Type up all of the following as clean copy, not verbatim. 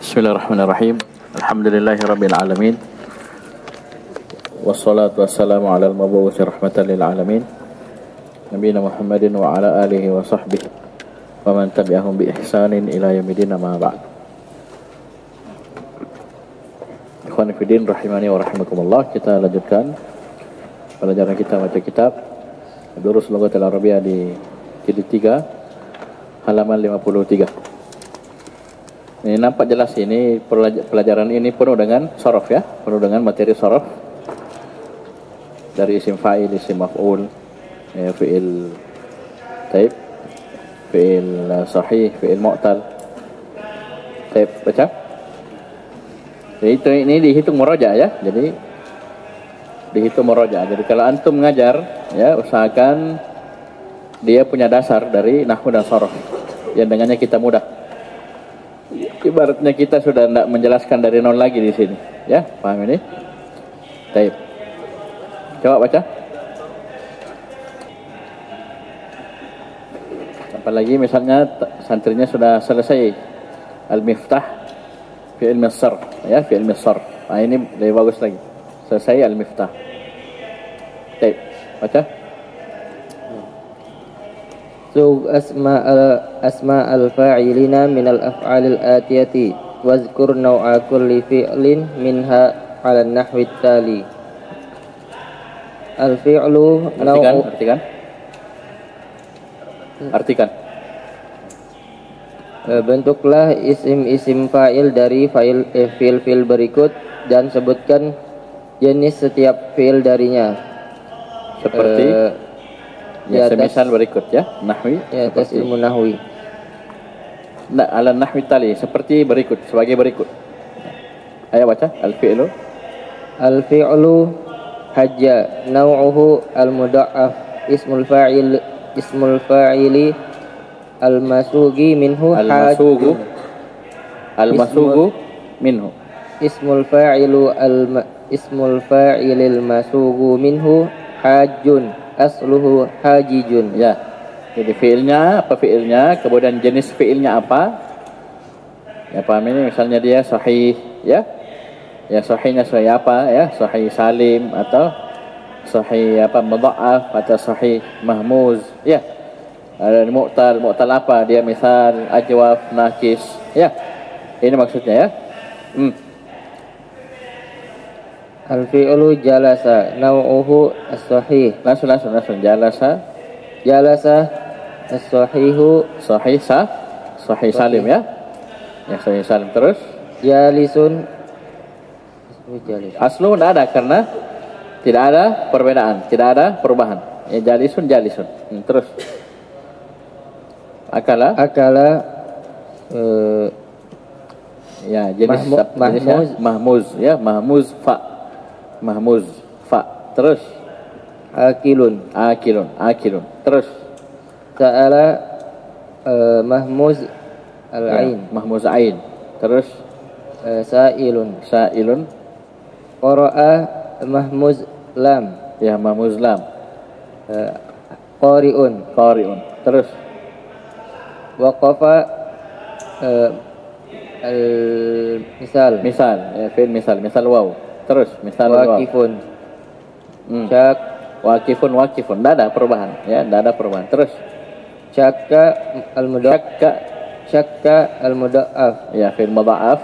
Bismillahirrahmanirrahim. Alhamdulillahirabbil alamin. Wassalatu wassalamu ala al-mab'uts rahmatan lil alamin. Nabiyina Muhammadin wa ala alihi wa sahbihi wa man tabi'ahum bi ihsanin ila yaumil amma ba'd. Ikhwan fillah rahimani wa rahimakumullah, kita lanjutkan pelajaran kita baca kitab Durus Lughatil Arabiyyah di jilid 3 halaman 53. Ini nampak jelas, ini pelajaran ini penuh dengan sorof ya, penuh dengan materi sorof dari isim fa'il, isim maf'ul, ya, fi'il taib, fi'il sahih, fi'il mu'tal. Taib, baca. Jadi ini dihitung muraja ya, jadi dihitung muraja. Jadi kalau antum mengajar ya, usahakan dia punya dasar dari nahwu dan sorof yang dengannya kita mudah. Ibaratnya kita sudah tidak menjelaskan dari nol lagi di sini, ya, paham ini? Baik. Coba baca. Apalagi misalnya santrinya sudah selesai al-miftah fi ilmi as-sarf, ya, fi ilmi as-sarf. Nah, ini lebih bagus lagi. Selesai al-miftah. Baik, baca. أسماء الفاعلين من الأفعال الآتية واذكر نوع كل فعل منها على النحو التالي. الفعل نوع. Artikan. Bentuklah isim-isim fa'il dari fi'il berikut dan sebutkan jenis setiap fi'il darinya. Seperti ya, semisal berikut ya, nahwi ya, atas ilmu nahwi. Nah, ala nahwi tali seperti berikut, sebagai berikut. Ayo baca al-fi'lu. Al-fi'lu hajja naw'uhu al-mudha'af ismul fa'ili al-masugi minhu al-masugu minhu ismul fa'ilil masugu minhu hajjun asluhu hajijun. Ya. Jadi fiilnya apa, fiilnya, kemudian jenis fiilnya apa? Ya, paham ini, misalnya dia sahih, ya. Ya, sahihnya sahih apa ya? Sahih salim atau sahih apa, mudha'af atau sahih mahmuz, ya. Ada mu'tal apa? Dia misal ajwaf, nakis, ya. Ini maksudnya ya. Al-fi'lu jalasa naw'uhu as-sahih. Langsung jalasa as-sahihu sahih salim ya. Ya, sahih salim. Terus jalisun aslu tidak ada karena tidak ada perbedaan, tidak ada perubahan. Ya, jalisun. Terus akala ya, jenis mahmuz ya, mahmuz fa. Terus akilun. Terus ta'ala mahmuz al-ain, ya, mahmuz ain. Terus sa'ilun. Qara'a mahmuz lam, ya, mahmuz lam. qari'un. Terus waqafa al-misal, ya, fi'il misal waw. Terus misal waqifun. Waqifun. Tidak ada perubahan ya, tidak ada perubahan. Terus syakka al-mudha'af, ya, fi'il mudha'af.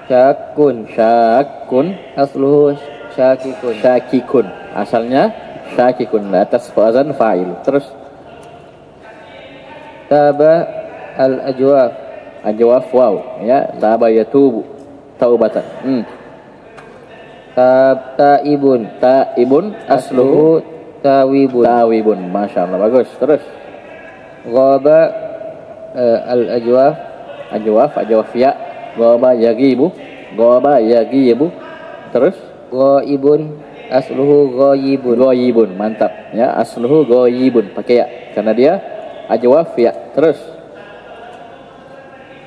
syakkun asluhu syakikun. Asalnya syakikun, atas wazan fa'il. Terus taba al-ajwaf waw ya, taba yatubu taubatan. Ta'ibun asluhu tawibun. Masya Allah, bagus. Terus ghaba al-ajwaf ya, ghaba yagibu. Terus ghaibun asluhu ghayibun. Mantap ya, asluhu ghaibun, pakai ya karena dia ajwaf ya. Terus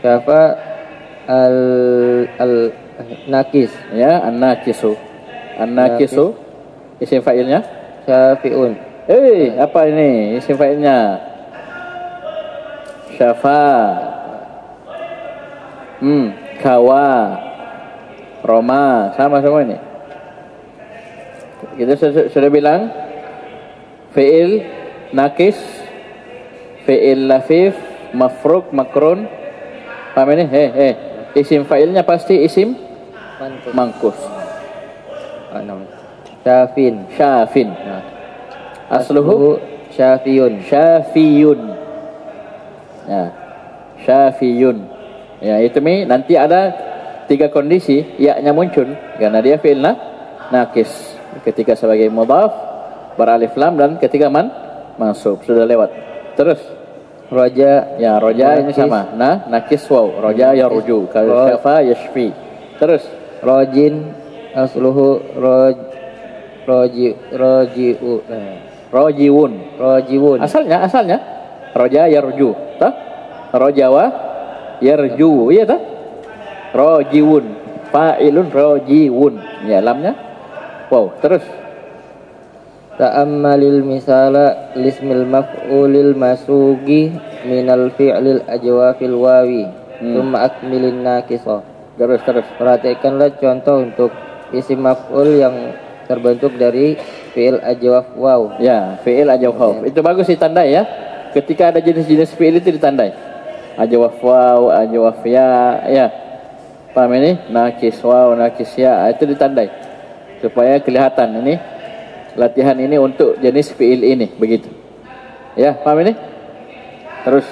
syafa al-nakis ya, an-nakisu isim fa'ilnya syafi'un. Apa ini isim fa'ilnya? Syafa. Kawa, Roma, sama semua ini. Kita sudah bilang fi'il nakis, fi'il lafif, mafruk, makrun. Paham ini? Isim fa'ilnya pasti isim mangkus. Syafin. Syafin. Asluhu syafiyun. Syafiyun. Ya. Syafiyun. Ya, itu nanti ada 3 kondisi ya-nya muncul karena dia fi'il nakis. Ketika sebagai mudhaf, beralif lam, dan ketika mansub. Sudah lewat. Terus Roja. Ya, roja ini sama. Nakis waw. Roja yarju. Kalau syafa yashfi. Terus Rojin asluhu rojiun. Asalnya roja yarju. Tah? Roja wa yarju. Iya tah? Rojiun. Fa'ilun rojiun. Ya, lamnya wow. Terus Ta'ammalil misala lismil maf'ulil masugi minal fi'lil ajwafil wawi thumma akmilin nakisah. Terus Perhatikanlah contoh untuk isim maf'ul yang terbentuk dari fi'il ajwaf waw. Ya, fi'il ajwaf waw. Itu bagus ditandai ya. Ketika ada jenis-jenis fi'il itu ditandai. Ajwaf waw, ajwaf ya, ya. Paham ini? Nakis waw, nakis ya, itu ditandai. Supaya kelihatan ini latihan ini untuk jenis fi'il ini, begitu. Ya, paham ini? Terus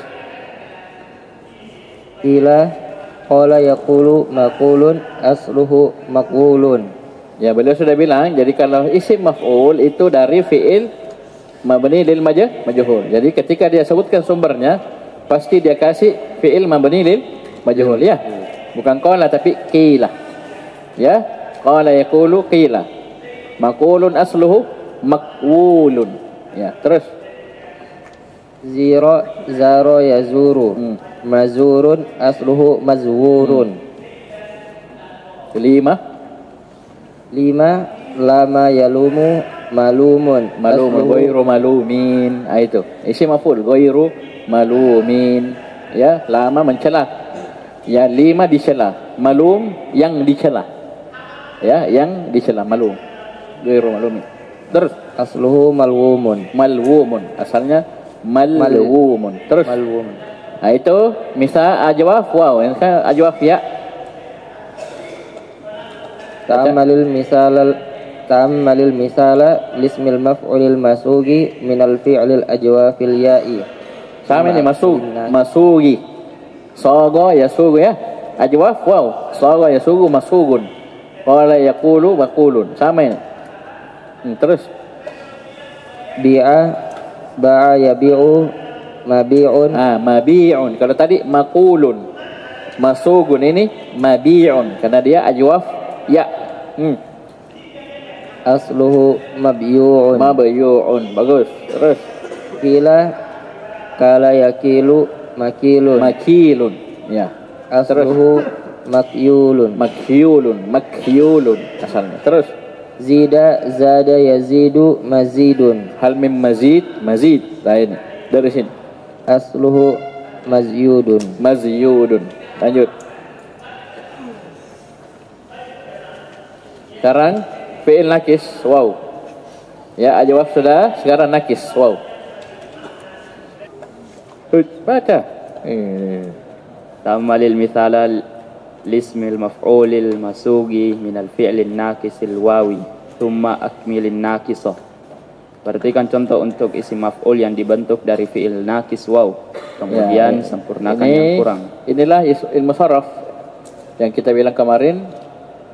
qala yaqulu maqulun asluhu maqulun. Ya, beliau sudah bilang, jadi kalau isim maf'ul itu dari fi'il mabni lil majhul. Jadi ketika dia sebutkan sumbernya, pasti dia kasih fi'il mabni lil majhul ya. Bukan qala tapi qila. Ya, qala yaqulu qila. Maqulun asluhu maqwulun. Ya, terus zaro yazuru. Mazurun asluhu mazwurun. 5 lama yalumu malumun. Ghairu malumin. Itu isim maf'ul ghairu malumin. Ya, lama mencela. Ya, 5 dicela. Malum yang dicela. Ya, yang dicela malum. Ghairu malumin. Terus asluhu malwumun. Asalnya malwumun. Terus malwumun. Nah, itu misal ajwaf waw, yang kan ajwaf ya. Ta'ammalil misala lismil maf'ulil masugi minal fi'lil ajwafil ya'i. Sama ini masugi. Saga yasugu ya. Ajwaf waw. Saga yasugu masugun. Qala yaqulu maqulun. Sama ini. Terus ba'a yabi'u mabi'un. Mabi'un. Kalau tadi maqulun, masugun, ini mabi'un karena dia ajwaf ya. Asluhu mabyu'un. Bagus. Terus kala yakilu makilun. Ya. Asluhu makyulun. Asalnya. Terus zada yazidu mazidun. Hal mim mazid. Lain dari sini. Asluhu mazyudun. Lanjut. Sekarang fi'il nakis waw. Ya, ajwaf sudah, sekarang nakis waw. Baca. Ta'ammalil misala lismil maf'ulil masugi minal fi'lin nakisil wawi thumma akmilin nakisah. Perhatikan contoh untuk isim maf'ul yang dibentuk dari fi'il nakis waw. Kemudian sempurnakan yang kurang. Inilah ilmu saraf yang kita bilang kemarin.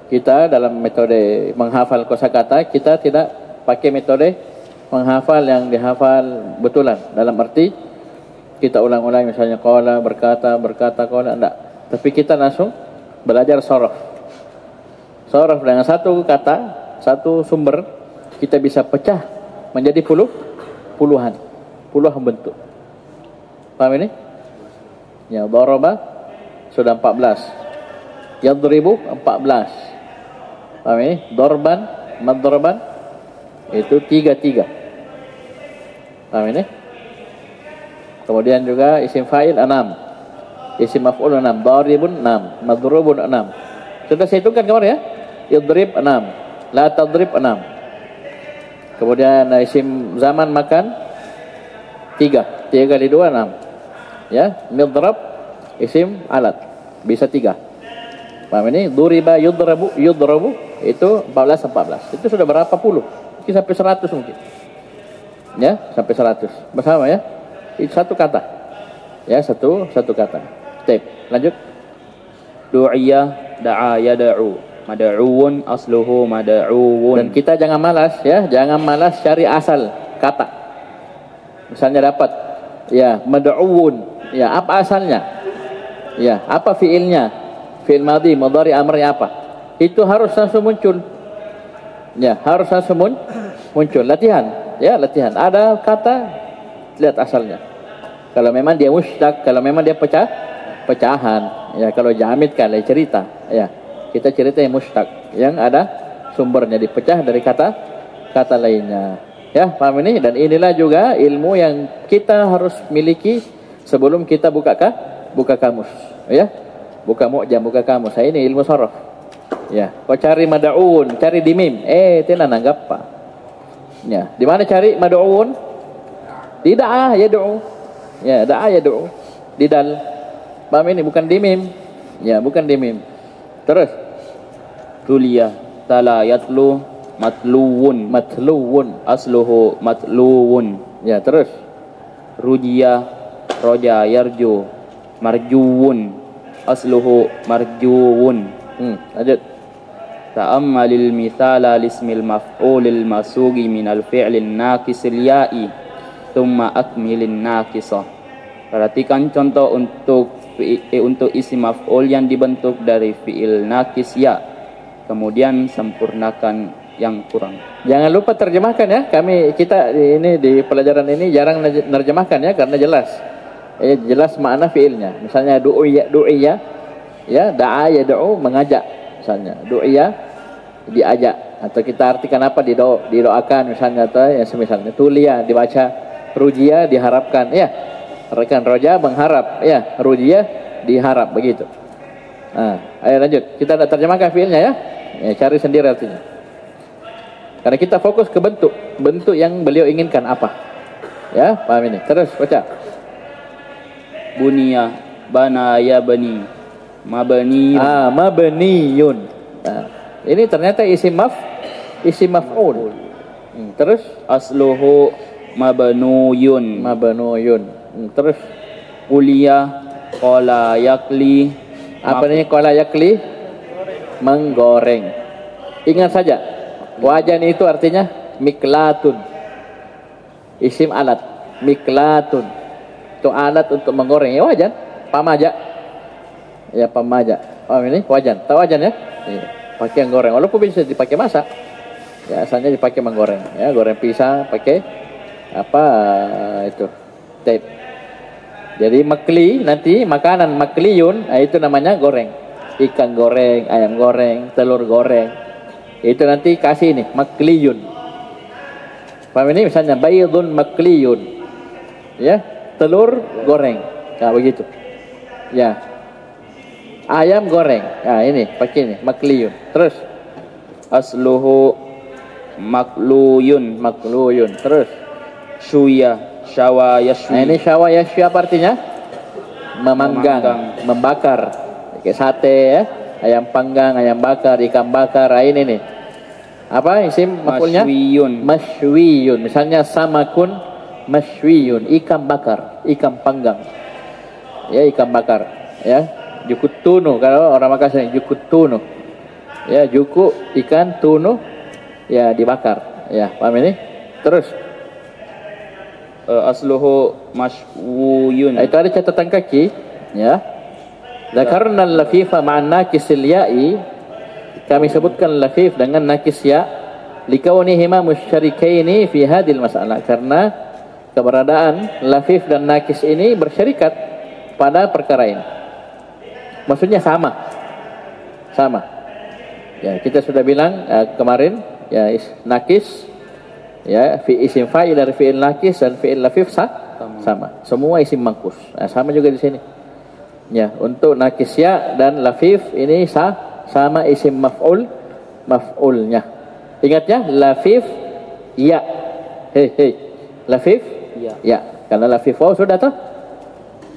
Kita dalam metode menghafal kosakata, kita tidak pakai metode menghafal yang dihafal betulan. Dalam arti kita ulang-ulang, misalnya qala, berkata qala, enggak. Tapi kita langsung belajar saraf. Saraf dengan satu kata, satu sumber, kita bisa pecah menjadi puluhan bentuk. Paham ini? Ya, daraba sudah 14. Yadribu 14. Paham ini? Darban, madraban itu 3. Paham ini? Kemudian juga isim fa'il 6. Isim maf'ul 6, daribun 6, madrubun 6. Sudah saya hitungkan kemarin ya. Idrib 6, la tadrib 6. Kemudian isim zaman makan 3 kali 2 6. Ya, midrab isim alat bisa 3. Paham ini? Duriba yudrabu itu 14. Itu sudah berapa puluh? Mungkin sampai 100 mungkin. Ya, sampai 100. Bersama ya. Itu satu kata. Ya, satu kata. Baik, lanjut. Du'iyah, da'a yada'u, mada'uun asluhu mada'uun. Dan kita jangan malas ya, jangan malas cari asal kata. Misalnya dapat ya mad'uun, ya apa asalnya? Ya, apa fiilnya? Fiil madhi, mudhari, amrnya apa? Itu harus langsung muncul. Ya, harus langsung muncul. Latihan, ya latihan. Ada kata, lihat asalnya. Kalau memang dia mushtaq, kalau memang dia pecahan, ya kalau jamid kan cerita, ya kita cerita yang mushtaq, yang ada sumbernya dipecah dari kata lainnya. Ya, paham ini? Dan inilah juga ilmu yang kita harus miliki sebelum kita buka kamus, ya. Buka mu'jam, buka kamus. Nah, ini ilmu sharaf. Ya, kau cari mad'un, cari di mim. Tenan anggap apa? Ya, di mana cari mad'un? Di da'a yad'u. Ya, da'a yad'u. Di dal. Paham ini? Bukan di mim. Ya, bukan di mim. Terus. Tuliyah, tala yatlu, matluwun asluhu matluwun. Ya, terus. Rujiyah, roja yarju, marjuwun asluhu marjuwun. Lanjut. Ta'ammalil mithala lismil maf'ulil masugi minal fi'lin naqisil ya'i thumma akmilin naqisah. Perhatikan contoh untuk isim maf'ul yang dibentuk dari fi'il naqis ya, kemudian sempurnakan yang kurang. Jangan lupa terjemahkan ya. Kita ini di pelajaran ini jarang nerjemahkan ya, karena jelas. Jelas makna fi'ilnya. Misalnya du'iya ya, da'a yad'u, mengajak misalnya. Du'iya diajak, atau kita artikan apa, didoakan misalnya, atau ya semisalnya. Tuliya dibaca, rujia diharapkan ya. Rekan roja mengharap ya, rujia diharap, begitu. Ayo lanjut. Kita terjemahkan fi'ilnya ya. Cari sendiri artinya. Karena kita fokus ke bentuk yang beliau inginkan apa. Ya, paham ini. Terus baca. Buniyah, bana ya bani, mabani. Mabniyun. Ini ternyata isim maf'ul. Terus Asluhu mabnuyun. Terus Kuliah, qala yakli. apa ini qala yakli? Menggoreng. Ingat saja, wajan itu artinya miklatun. Isim alat, miklatun. Itu alat untuk menggoreng. Ya wajan, pamaja. Ya pamaja. Ini wajan. Tahu wajan ya? Pakai yang goreng. Walaupun bisa dipakai masak. Ya asalnya dipakai menggoreng. Ya, goreng pisang pakai apa itu? Tape. Jadi makli nanti makanan makliyun, itu namanya goreng. Ikan goreng, ayam goreng, telur goreng. Itu nanti kasih ini makliyun. Paham ini? Misalnya baydun makliyun. Ya, telur goreng. Nah, begitu. Ya. Ayam goreng. Nah, ini pakai ini makliyun. Terus Asluhu makluyun. Terus Syuya, syawa yashwi. nah, ini syawa yashwi apa artinya? Memanggang, membakar. Kayak sate ya, ayam panggang, ayam bakar, ikan bakar. Nah, ini nih. Apa isim maf'ulnya? Mashwiyun. Misalnya samakun mashwiyun, ikan bakar, ikan panggang. Ya, ikan bakar. Ya, jukut tunu, kalau orang Makassar jukut tunu. Ya, juku ikan tunu ya dibakar. Ya, paham ini? Terus asluhu mashwuyun. itu ada catatan kaki ya. Zakarna al-lafifa ma'an naqisil ya'i, kami sebutkan lafif dengan nakis ya, likaunihima musyarikaini fi hadhil mas'alah, karena keberadaan lafif dan nakis ini bersyarikat pada perkara ini. Maksudnya sama. Ya, kita sudah bilang kemarin ya, nakis ya, fi isim fa'il dari fi'il nakis dan fi'il lafif sama. Semua isim mangkus. Sama juga di sini. Ya, untuk nakis ya dan lafif ini sama isim maf'ulnya. Ingat ya, lafif ya. Hei. Lafif ya. Karena lafif waw sudah tahu.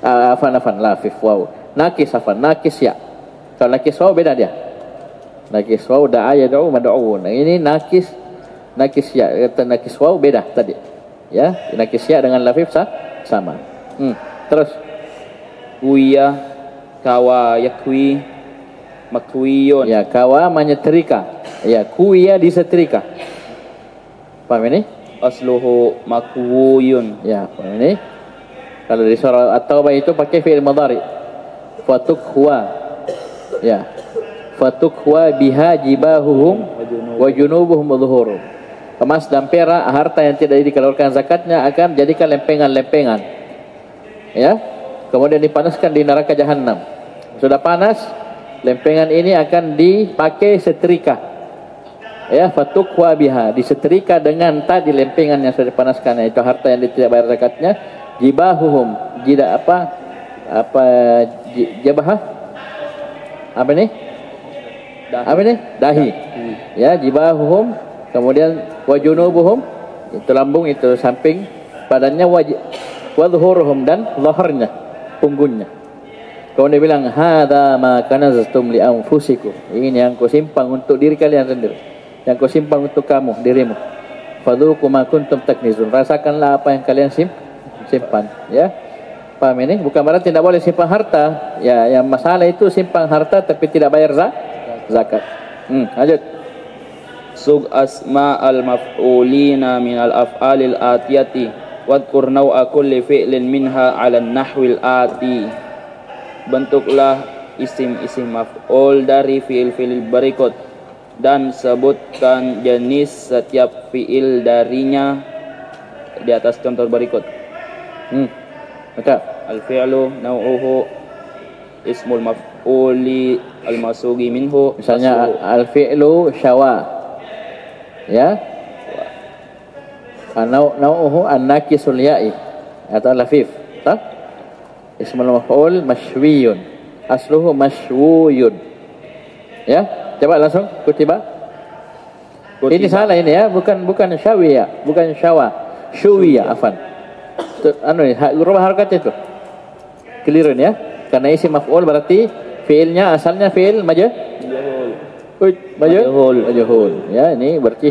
Afan lafif waw. Nakis ya. Kalau nakis waw beda dia. Nakis waw da'a yad'u mad'un. Nah, ini nakis ya. Kata nakis waw beda tadi. Ya, nakis ya dengan lafif sama. Terus Kuya, kawa, yakwi, makwiyun. ya, kawa menyetrika. Ya, kuya disetrika. Paham ini? Asluhu makwuyun. Ya, paham ini? Kalau di surah At-Taubah itu pakai fi'il madhari. Fatukhwa. Ya. Fatukhwa biha jibahuhum wa junubuhum wa dhuhurum. Emas dan perak, harta yang tidak dikeluarkan zakatnya akan jadikan lempengan-lempengan. Ya. Kemudian dipanaskan di neraka jahanam. Sudah panas, lempengan ini akan dipakai setrika. Ya, fatukhwa biha, disetrika dengan tadi lempengan yang sudah dipanaskan, yaitu harta yang tidak bayar zakatnya. Jibahuhum, jabah? Apa ini? Dahi. Ya, jibahuhum, kemudian wajunubuhum, itu lambung, itu samping badannya, wadhuruhum, dan laharnya, punggungnya. Kemudian dia bilang, hadza ma kanaztum li anfusikum. Ini yang kau simpan untuk diri kalian sendiri. Yang kau simpan untuk kamu, dirimu. Fadhuqu ma kuntum taknizun. Rasakanlah apa yang kalian simpan, ya. Paham ini? Bukan berarti tidak boleh simpan harta. Ya, yang masalah itu simpan harta tapi tidak bayar zakat. Lanjut. Sug asma al-maf'ulina min al-af'alil atiyati. Wadkur naw'a kulli fi'lin minha 'ala an-nahwil ati. Bentuklah isim-isim maf'ul dari fi'il-fi'il berikut dan sebutkan jenis setiap fi'il darinya di atas contoh berikut. Baca. Al-fi'lu naw'uhu ismul maf'uli al-masugi minhu. Misalnya al-fi'lu syawa. Ya. Nau'uhu an-nakisul ya'i atau lafif. Tak? Ismul maf'ul mashwiyun. Asluhu mashwuyun. Ya, coba langsung kutiba. Ini salah ini ya, bukan syawiya, bukan syawa. Syuwiya, afan. Anu ni, rubah harakat itu. Keliru ya. Karena isim maf'ul berarti fi'ilnya asalnya fi'il majhul. Ya, ini berarti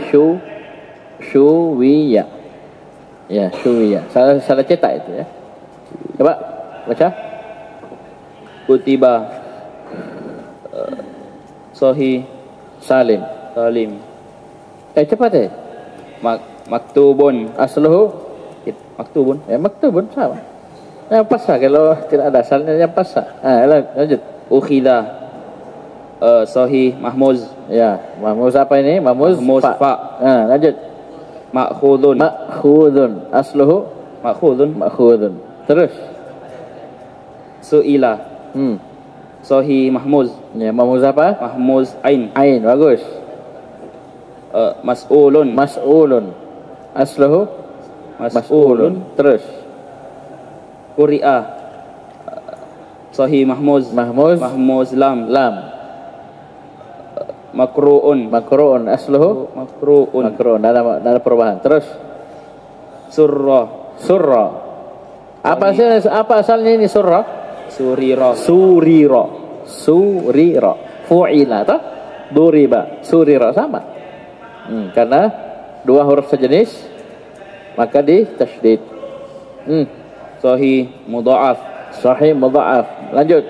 syuwiya. Ya, syuwiya. Salah cetak itu ya. Coba baca. Kutiba Sahih Salim. Cepat Maktubun. Asluhu Maktubun. ya, maktubun sama. Yang pasah kalau tidak ada asalnya yang pasah. Lanjut. Ukhidha Sahih Mahmuz. Ya, mahmuz apa ini? Mahmuz fa. Lanjut. Ma'khudun. Asluhu ma'khudun. Terus. Su'ila Sahih Mahmuz. Ya, mahmuz apa? Mahmuz Ain. Bagus. Mas'ulun. Asluhu mas'ulun. Terus. Quri'a Sahih Mahmuz. Mahmuz Lam. Makru'un. Asluhu makru'un. Ada perubahan. Terus. Surra. Apa asalnya ini surra? Surira. Fu'ila atau duriba. Surira sama. Karena dua huruf sejenis maka di tasydid. Sahih mudha'af. Lanjut.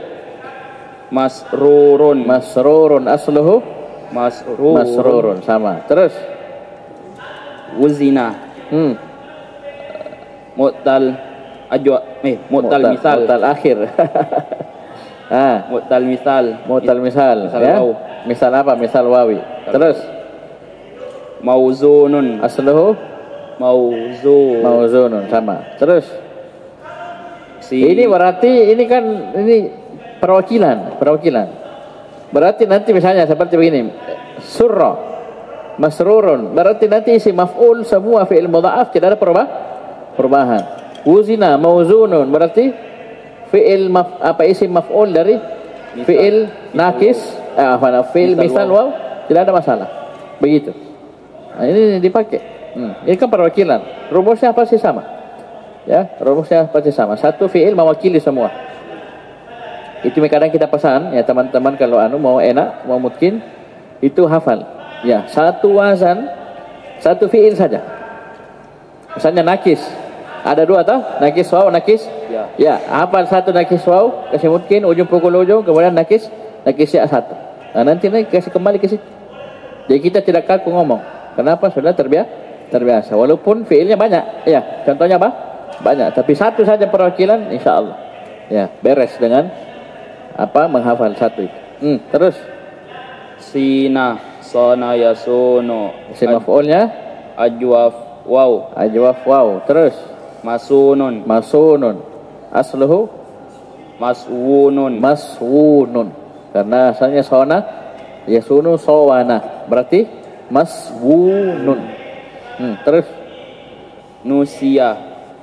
Masrurun. Asluhu masrurun sama. Terus. Wuzina. Mu'tal misal. Mu'tal akhir. Mu'tal misal. Ya. Misal apa? Misal wawi. Terus. Mauzunun. Asluhu mauzunun sama. Terus. Ini berarti ini perwakilan. Berarti nanti misalnya seperti begini. Surra masrurun. Berarti nanti isi maf'ul semua fi'il mudha'af tidak ada perubahan. Wuzina mauzunun berarti isim maf'ul dari fi'il nakis, fi'il misal waw, tidak ada masalah. Begitu. Nah, ini dipakai. Ini kan perwakilan. Rumusnya pasti sama. Ya, rumusnya pasti sama. Satu fi'il mewakili semua. Itu kadang kita pesan ya teman-teman kalau mau enak, mau mungkin itu hafal. Ya, satu wazan, satu fi'il saja. Misalnya nakis. Ada dua toh? Nakis waw, nakis. Ya, hafal satu nakis waw, kasih mungkin ujung pukul ujung, kemudian nakis ya satu. Nah, nanti kasih kembali ke situ. Jadi kita tidak kaku ngomong. Kenapa? Sudah terbiasa. Walaupun fi'ilnya banyak. Ya, contohnya apa? Banyak, tapi satu saja perwakilan insyaallah. Ya, beres dengan menghafal satu itu. Terus Sina, sona, yasono. isim maf'ulnya Ajwaf, waw. Terus Masunun, asluhu maswunun. Karena asalnya sona yasunu sawana. Berarti maswunun. Terus Nusia,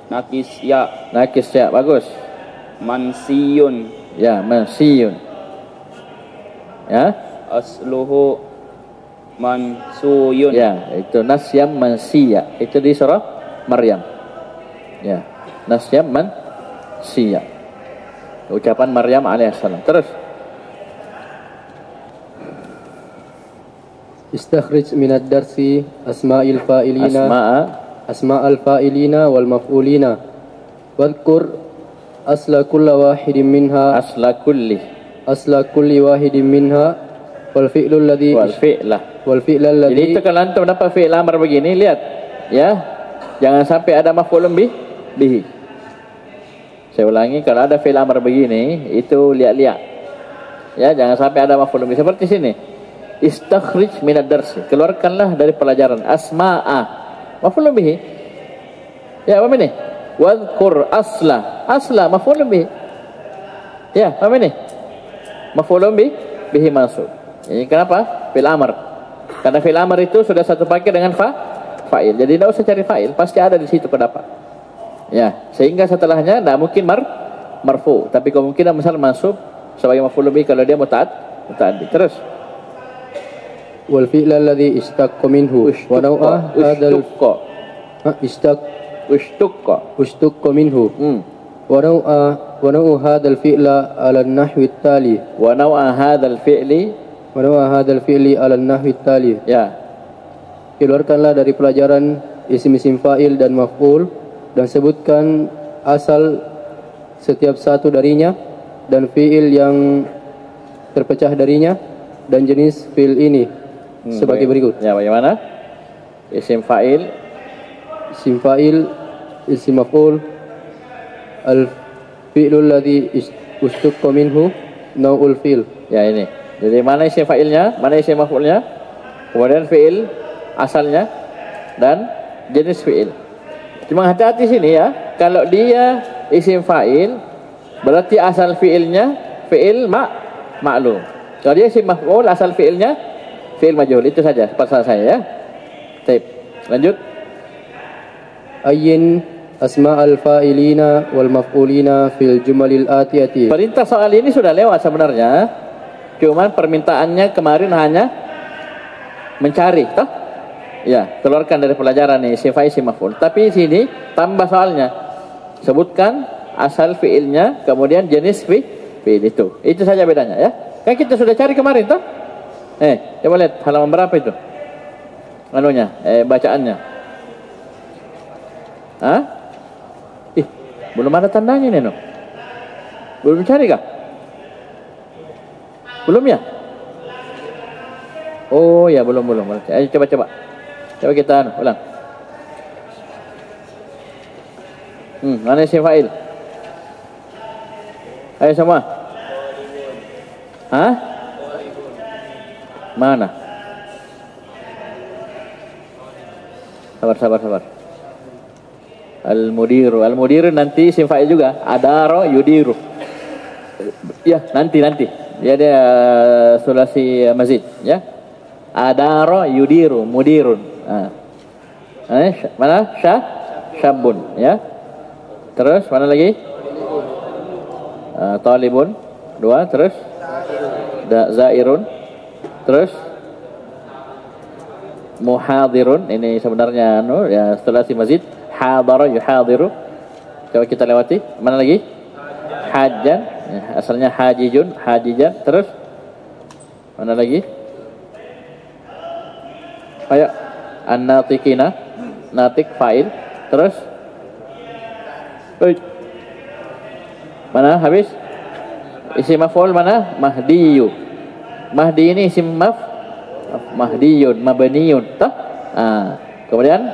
nakis ya, bagus. Mansiyun, Ya, mansiyun. Ya. asluhu mansuyun. Ya, itu nasyam mansiya. Itu di surah Maryam. Ya, nasyam mansiya. Ucapan Maryam alaihissalam. Terus Istakhrij minad darsi asma'il fa'ilina wal maf'ulina. Wadhkur asla kulli wahidin minha asla kulli wahidin minha wal fi'lul ladzi Jadi itu kalau antum dapat fi'il amr begini, lihat ya, jangan sampai ada maf'ulun bihi. Saya ulangi, kalau ada fi'il amr begini itu lihat ya, jangan sampai ada maf'ulun bihi. Seperti sini, istakhrij minad darsi, keluarkanlah dari pelajaran. Asma'a maf'ulun bihi. Ya, apa ini? Wadhkur asla maf'ulun bihi. Ya, apa ini? Maf'ulun bihi masuk. Ini kenapa? Fi'il amr. Karena fi'il amr itu sudah satu paket dengan fa'il. Jadi tidak usah cari fa'il, pasti ada di situ pendapat. Ya, sehingga setelahnya tidak mungkin marfu, tapi kemungkinan misal masuk sebagai maf'ulun bihi kalau dia muta'addi. Terus wal fi'l alladhi istaqqa minhu wa naw'a hadzal اشتق منه ونوع هذا الفعل على النحو التالي ya, keluarkanlah dari pelajaran isim-isim fa'il dan maf'ul dan sebutkan asal setiap satu darinya dan fi'il yang terpecah darinya dan jenis fi'il ini sebagai berikut. Ya, bagaimana? Isim fa'il, isim maf'ul, al-fi'lul ladzi ustuqqa minhu, nau'ul fi'l. Ya, ini. Jadi mana isim fa'ilnya, mana isim maf'ulnya, kemudian fi'il asalnya dan jenis fi'il. Cuma hati-hati sini ya, kalau dia isim fa'il berarti asal fi'ilnya fi'il maklum. Kalau dia isim maf'ul asal fi'ilnya fi'il majhul. Itu saja pasal saya ya. Baik, lanjut. Ayyin asma'al fa'ilina wal maf'ulina fil jumalil atiyati. Perintah soal ini sudah lewat sebenarnya. Cuman permintaannya kemarin hanya mencari, toh? Ya, keluarkan dari pelajaran nih isim fa'il, isim maf'ul. Tapi sini tambah soalnya. Sebutkan asal fi'ilnya, kemudian jenis fi'il itu. Itu saja bedanya ya. Kan kita sudah cari kemarin, toh? Coba lihat halaman berapa itu? Bacaannya. Belum ada tandanya nih, no? Belum cari kah? Belum ya? Oh ya, belum. Ayo coba kita ulang. Mana isim fa'il? Ayo semua. Mana? Sabar. Al-mudiru nanti isim fa'il juga. Adaro yudiru. Ya, nanti. Dia ada sulasi mazid, ya. Adaro yudiru, mudirun. Mana? Syabun, ya. Terus mana lagi? talibun, 2, terus zairun, terus muhadirun, ini sebenarnya ya setelah si mazid, hadara yuhadiru. Coba kita lewati. Mana lagi? Hajjan, ya, asalnya hajijun, hajijan, terus mana lagi? Ayo, an-natiqina, natik fa'il, terus mana habis? Isim maf'ul mana? Mahdiyu. Mahdi ini isim mahdiyun, mabniyun. Kemudian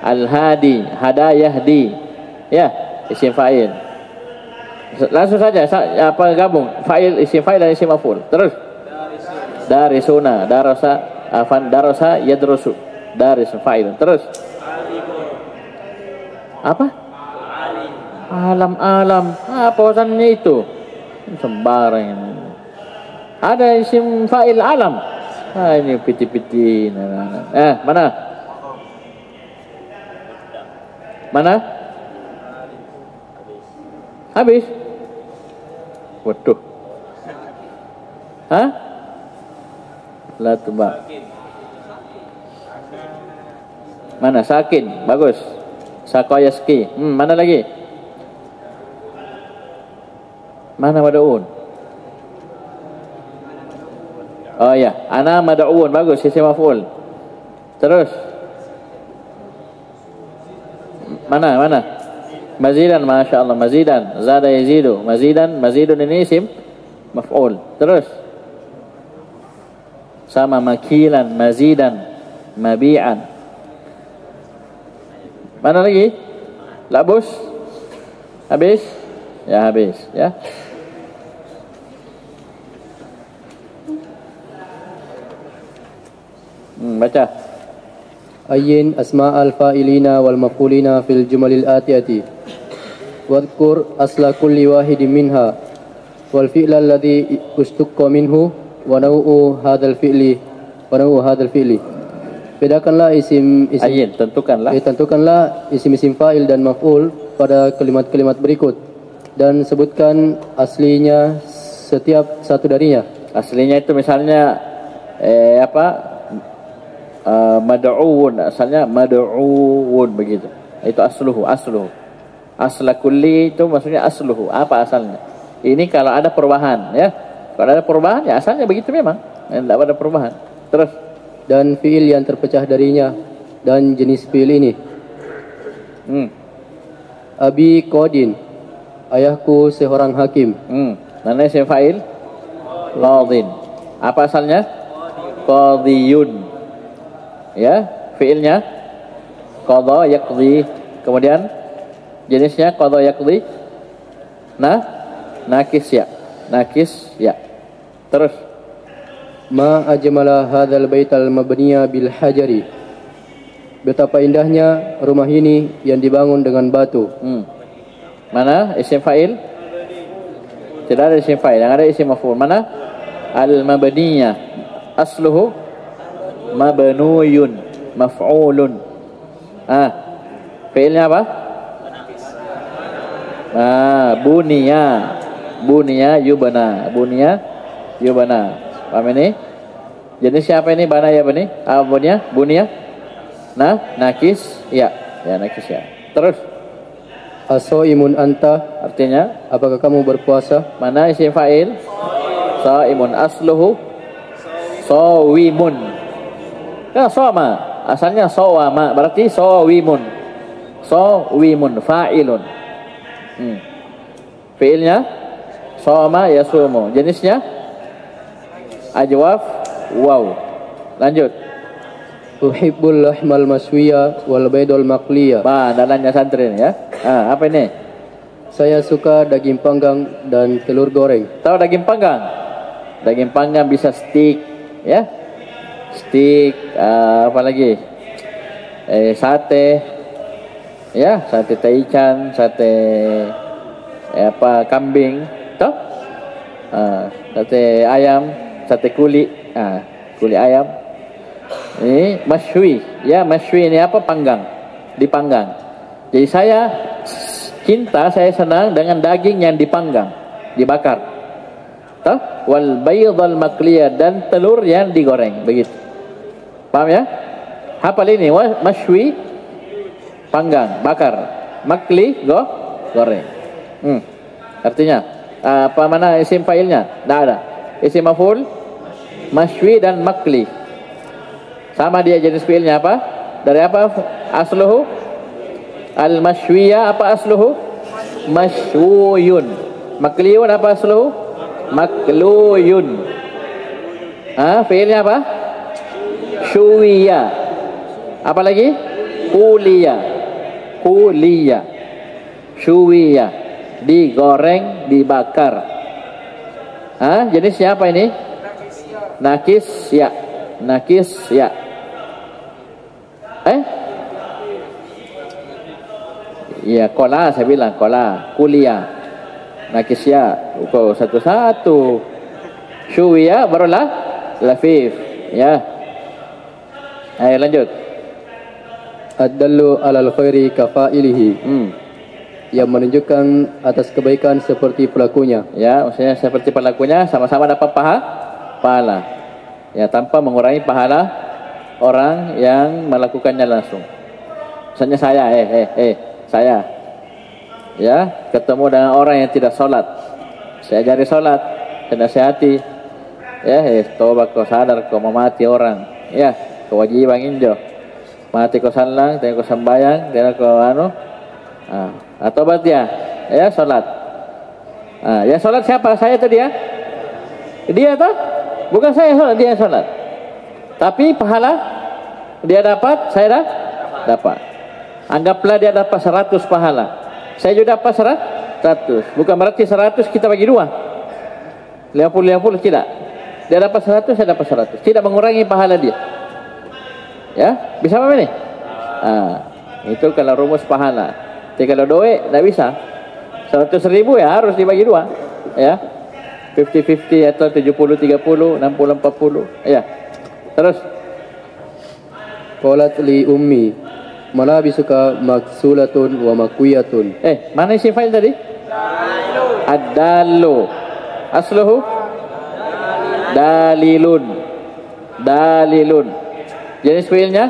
al-hadi, hada yahdi. Ya, isim fa'il. Langsung saja apa gabung fa'il, isim fa'il dan isim maf'ul. Terus darisuna, darasa yadrusu, daris fa'il. Terus apa? Alam. Apa urusannya itu? Sembarang. Ada isim fa'il alam. Ini piti-piti. Mana? Habis. Waduh. La tuba. Mana? Sakin. Bagus. Sakoyaski. Mana lagi? Mana mad'un? Oh ya, ana mad'un. Bagus, isim maf'ul. Terus mana? Mazidan, Masya Allah. Mazidan, zada yazidu. Mazidun ini isim maf'ul. Terus sama makilan, mazidan, mabi'an. Mana lagi? Labus. Habis? Ya, habis. Ya. Baca. Ayyin asma'al fa'ilina wal maf'ulina fil jumalil atiyati. Wadhkur asla kulli wahidin minha wal fi'la alladhi ustuqqa minhu wa naw'u hadzal fi'li. Bedakanlah isim Ayyin, tentukanlah isim fa'il dan maf'ul pada kalimat-kalimat berikut dan sebutkan aslinya setiap satu darinya. Aslinya itu misalnya mad'uun, asalnya mad'uun begitu. Itu asluhu. Asla kulli itu maksudnya asluhu. Apa asalnya? Ini kalau ada perubahan, ya. Kalau ada perubahan ya asalnya begitu memang. Tidak ada perubahan. Terus dan fiil yang terpecah darinya dan jenis fiil ini. Abi qadin, ayahku seorang hakim. Mana isim fa'il? Qadin. Apa asalnya? Qadiyun. Ya, fiilnya qadha yaqdi. Kemudian jenisnya qadha yaqdi. Nakis ya. Terus Ma ajmala hadzal baital mabniya bil hajari. Betapa indahnya rumah ini yang dibangun dengan batu. Mana isim fa'il? Tidak ada isim fa'il, yang ada isim maf'ul. Mana? Al mabniyah. Asluhu mabnuyun, maf'ulun. Fi'ilnya apa? Buniya yubana. Paham ini? Jenis siapa ini? Bana ya bani? Bunia? Nakis? Ya, nakis ya. Terus As-shaimun anta, artinya apakah kamu berpuasa? mana isim fa'il? Shaimun, asluhu shawimun. Shoma, asalnya shawama, berarti shawimun. Shawimun fa'ilun. Fi'ilnya shoma yasumu. Jenisnya ajwaf waw. Lanjut. Uhibbul lahmal maswiya wal baydul maqliya. Dalamnya santri ini ya. Apa ini? Saya suka daging panggang dan telur goreng. Tahu daging panggang? Daging panggang bisa steak, ya. Steak, apa lagi? Sate. Ya, sate taichan, sate kambing, toh? Sate ayam, sate kuli ayam. Ini masywi, ya masywi ini apa? Panggang, dipanggang. Jadi saya cinta, saya senang dengan daging yang dipanggang. dibakar. Toh? Wal baydal maqliyah, dan telur yang digoreng, begitu. Paham ya? Hafal ini, mashwi panggang, bakar, makli goreng. Artinya apa mana isim fa'ilnya? Tidak ada. Isim maf'ul mashwi dan makli. Sama dia jenis fi'ilnya apa? Dari apa asluhu? Al-mashwiyah apa asluhu? Mashwuyun. Makliyun apa asluhu? Makluyun. Fi'ilnya apa? Syuwiya. Apa lagi? Kuliya. Kuliya. Syuwiya. Digoreng, dibakar. Jenisnya apa ini? Nakis ya. Nakis ya. Ya, kola saya bilang, kola. Kuliya. Nakis ya. Ukur satu-satu. Syuwiya barulah lafif. Ya. Ayo lanjut. Ad-dallu alal khairi kafa'ilihi. Yang menunjukkan atas kebaikan seperti pelakunya. Ya, maksudnya seperti pelakunya, sama-sama dapat pahala. Ya, tanpa mengurangi pahala orang yang melakukannya langsung. Misalnya saya, saya, ya, ketemu dengan orang yang tidak sholat, saya ajari sholat, saya nasihati, ya, tobat kau sadar kau mau mati orang, ya, kewajiban injo, mati kau salang, tengok kau sembayang, tengok kau tobat dia, ya, sholat, ya sholat siapa? Saya itu dia tuh, bukan saya sholat, dia sholat, tapi pahala dia dapat, saya dapat. Anggaplah dia dapat 100 pahala, saya juga dapat 100. Bukan berarti 100 kita bagi 2, 50-50, tidak. Dia dapat 100, saya dapat 100, tidak mengurangi pahala dia. Ya, bisa apa ini? Itu kalau rumus pahala. Tapi kalau duit tidak bisa. 100.000 ya harus dibagi 2, ya, 50-50 atau 70-30, 60-40, ya. Terus Qalat li ummi malabisuka maksulatun wa makwiyatun. Mana isim fa'il tadi? Ad-dallu. Asluhu dalilun. Dalilun. Jenis fi'ilnya?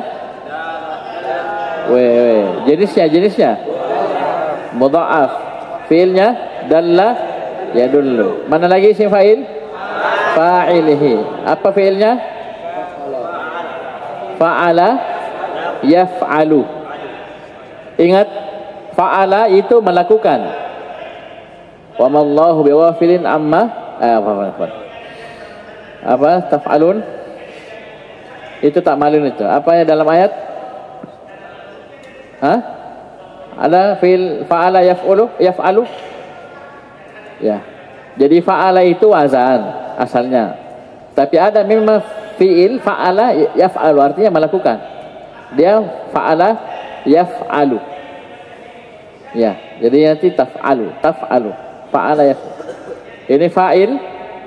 Jenisnya mudha'af. Fi'ilnya dalla yadullu. Mana lagi isim fa'il? Fa'ilihi. Apa fi'ilnya? Fa'ala yaf'alu. Ingat, fa'ala itu melakukan. Wa mallahu bighafilin amma apa taf'alun? Itu tak malun itu. Apa yang dalam ayat? Ada fi'il fa'ala yaf'alu. Ya. Jadi fa'ala itu wazan asalnya. Tapi ada memang fi'il fa'ala yaf'alu, artinya melakukan. Dia fa'ala yaf'alu. Ya, jadi nanti taf'alu, fa'ala yaf'alu. Ini fa'il,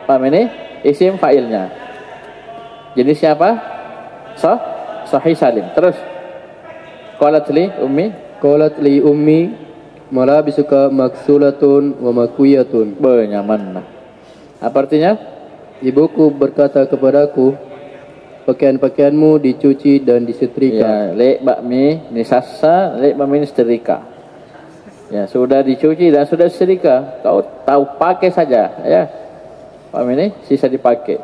paham ini? Isim fa'ilnya. Jenisnya apa? Sahih salim. Terus qalat li ummi malabisuka maksulatun wa makwiyatun. Nyaman. Apa artinya? Ibuku berkata kepadaku, pakaian-pakaianmu dicuci dan disetrika. Ya, lek bakmi ni sassa, lek bakmi ni setrika. Ya, sudah dicuci dan sudah setrika. Kau tahu pakai saja, ya. Paham ini? Sisa dipakai.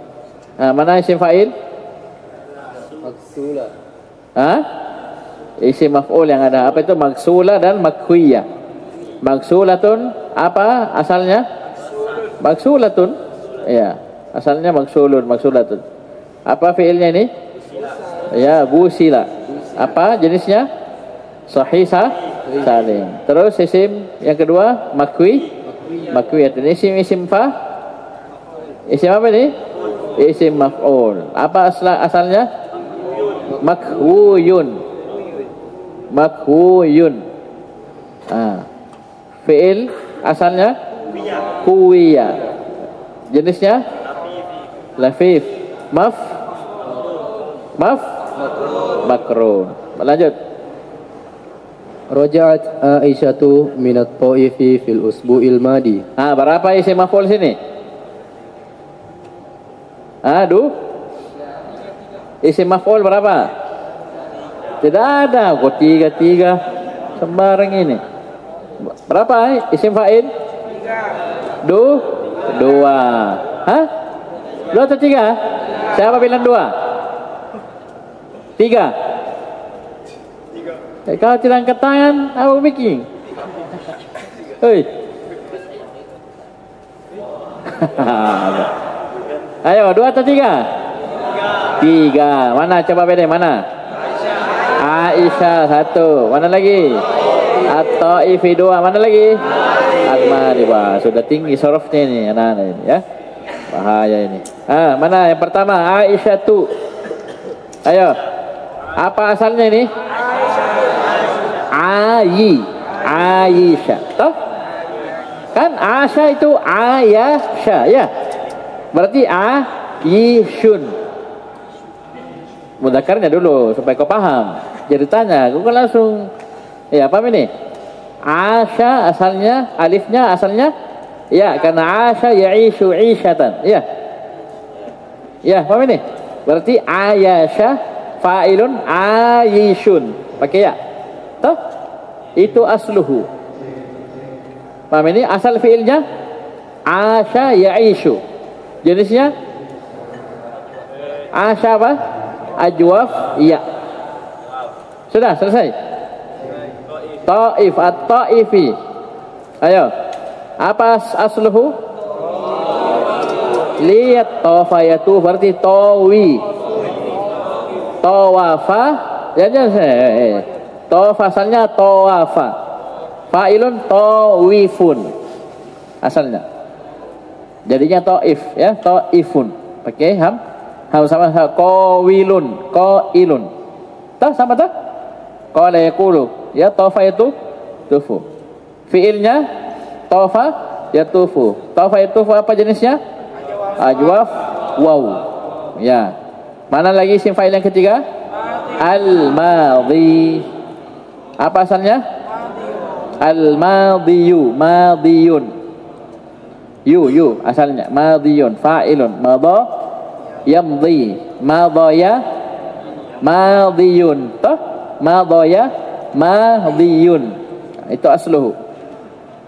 Mana isim fa'il? Maksula. Isim maf'ul yang ada. Apa itu? Maksula dan makwiyah. Maksulatun apa asalnya? Maksulatun. Ya, asalnya maksulatun. Apa fi'ilnya ini? Ya, gusila. Apa jenisnya? Sahih salim. Terus isim yang kedua makwiyatun. Isim isim apa ini? Isim maf'ul. Apa asalnya? Makhwuyun. Fi'il asalnya kuwiya. Jenisnya lafif. Makrun. Lanjut. Raja'at Aisyatu minat Thaifi fil usbu'il madi. Berapa isim maf'ul sini? Isim maf'ul berapa? Tidak ada. Kok tiga sembarang ini. Berapa isim fa'il? Dua. Dua atau tiga? Siapa bilang dua? Tiga. Kalau tidak angkat tangan, apa bikin? Hei. Ayo, dua atau tiga? Tiga. Mana? Coba beda mana? Aisyah satu. Mana lagi? At-Thaifi dua. Mana lagi? Al-Madi. Wah, sudah tinggi sorofnya ini anak-anak ini ya. Bahaya ini. Mana yang pertama? Aisyah tu. Ayo. Apa asalnya ini? Aisyah. Toh? Kan Aisyah itu Ayasha ya. Berarti Aishun. Mudzakarnya dulu supaya kau paham. Jadi tanya, kau langsung apa ini? Aisyah asalnya alifnya asalnya ya, karena Aisyah ya'ishu 'ishatan. Ya. Ya, paham ini? Berarti Ayasha fa'ilun Aishun. Pakai ya. Toh? Itu asluhu. Paham ini? Asal fiilnya Asha ya'ishu. Jenisnya Asha apa? Ajwaf ya. Sudah selesai. Taif at-Taifi. Ayo. Apa asluhu? Lihat tawafayatu berarti tawi. Tawafa. Tawafa asalnya tawafa. Fa'ilun tawifun. Asalnya. Jadinya taif ya, taifun. Pakai ham sama qawilun, qailun. Tah sama tah? Qala yaqulu, ya tawafa itu tufu. Fiilnya tawafa yatufu. Tawafa yatufu apa jenisnya? Ajwaf waw. Ya. Mana lagi isim fa'il yang ketiga? Al-madhi. Apa asalnya? Al-madhiyu, madhiyun. Yu asalnya madhiyun, fa'ilun, madha yamdhi, madhaya madhiyun. Toh? Madhaya madhiyun. Itu asluhu.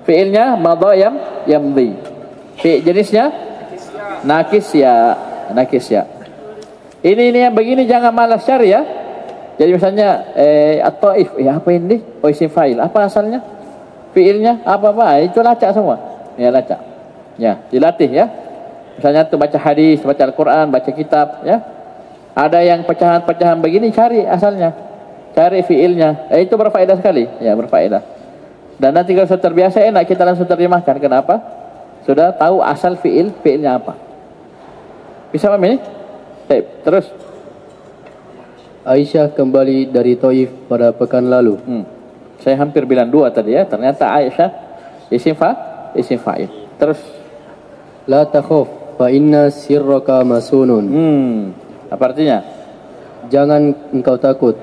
Fiilnya madha yamdhi. Fi'il jenisnya nakis ya. Ini yang begini jangan malas cari ya. Jadi misalnya at-Taif, apa ini? Isim fa'il. Apa asalnya? Fiilnya apa? Itu lacak semua. Ya lacak. Ya, dilatih ya. Misalnya tuh baca hadis, baca Al-Qur'an, baca kitab ya. Ada yang pecahan-pecahan begini cari asalnya. Cari fiilnya. Itu berfaedah sekali. Ya, berfaedah. Dan nanti kalau sudah terbiasa enak kita langsung terjemahkan. Kenapa? Sudah tahu asal fiilnya apa. Bisa paham ini? Baik, terus. Aisyah kembali dari Taif pada pekan lalu. Saya hampir bilang dua tadi ya. Ternyata Aisyah isim fa'il. Terus La takhaf fa inna sirraka masunun. Apa artinya? Jangan engkau takut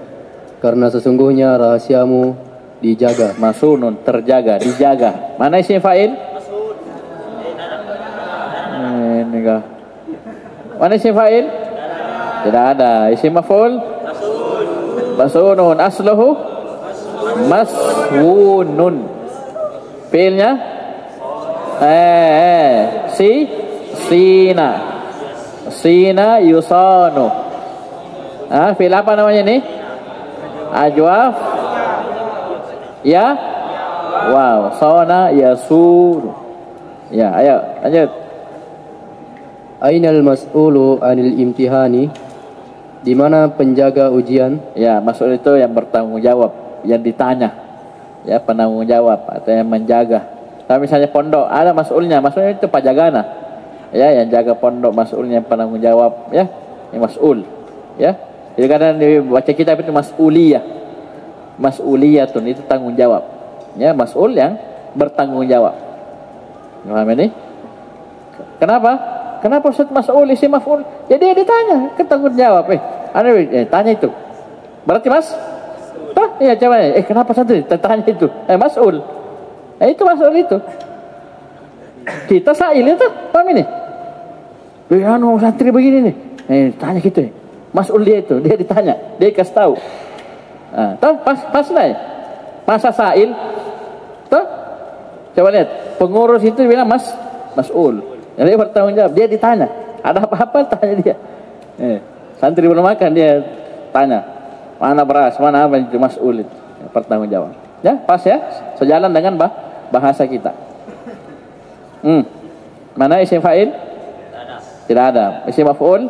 karena sesungguhnya rahasiamu dijaga. Masunun, terjaga, dijaga. Mana isim fa'il? Ini kah? Mana isim fa'il? Tidak ada. Isim maf'ul? Masunun. Asluhu? Maswunun. Fi'ilnya? Sina yusanu. Fi'il apa namanya ini? Ajwaf ya. Wow, sona yasuru. Ya, ayo lanjut. Ainal mas'ulu anil imtihani? Di mana penjaga ujian? Ya, mas'ul itu yang bertanggung jawab, yang ditanya. Ya, penanggung jawab atau yang menjaga. Kalau misalnya pondok ada mas'ulnya itu pajagana. Ya, yang jaga pondok mas'ulnya penanggung jawab ya. Ini mas'ul. Ya. Jadi kadang dibaca kitab itu mas'uliyah. Mas'uliyatun itu tanggung jawab. Ya, mas'ul yang bertanggung jawab. Paham ini? Kenapa Ustaz mas'ul isim maf'ul? Jadi dia ditanya, ketanggung jawab. Tanya itu. Berarti Toh? Iya, coba. Kenapa santri tanya itu? Mas'ul. Itu mas'ul itu. Kita sa'il itu, paham ini? Santri begini nih. Tanya gitu nih. Mas'ul dia itu, dia ditanya, dia kasih tahu. Toh, pas lah. Masa sa'il? Toh? Coba lihat, pengurus itu bilang mas'ul. Jadi bertanggung jawab, dia ditanya. Ada apa-apa tanya dia. Santri belum makan dia tanya. Mana beras, mana apa itu mas'ul itu. Bertanggung jawab. Ya, pas ya. Sejalan dengan bahasa kita. Mana isim fa'il? Tidak ada. Isim maf'ul?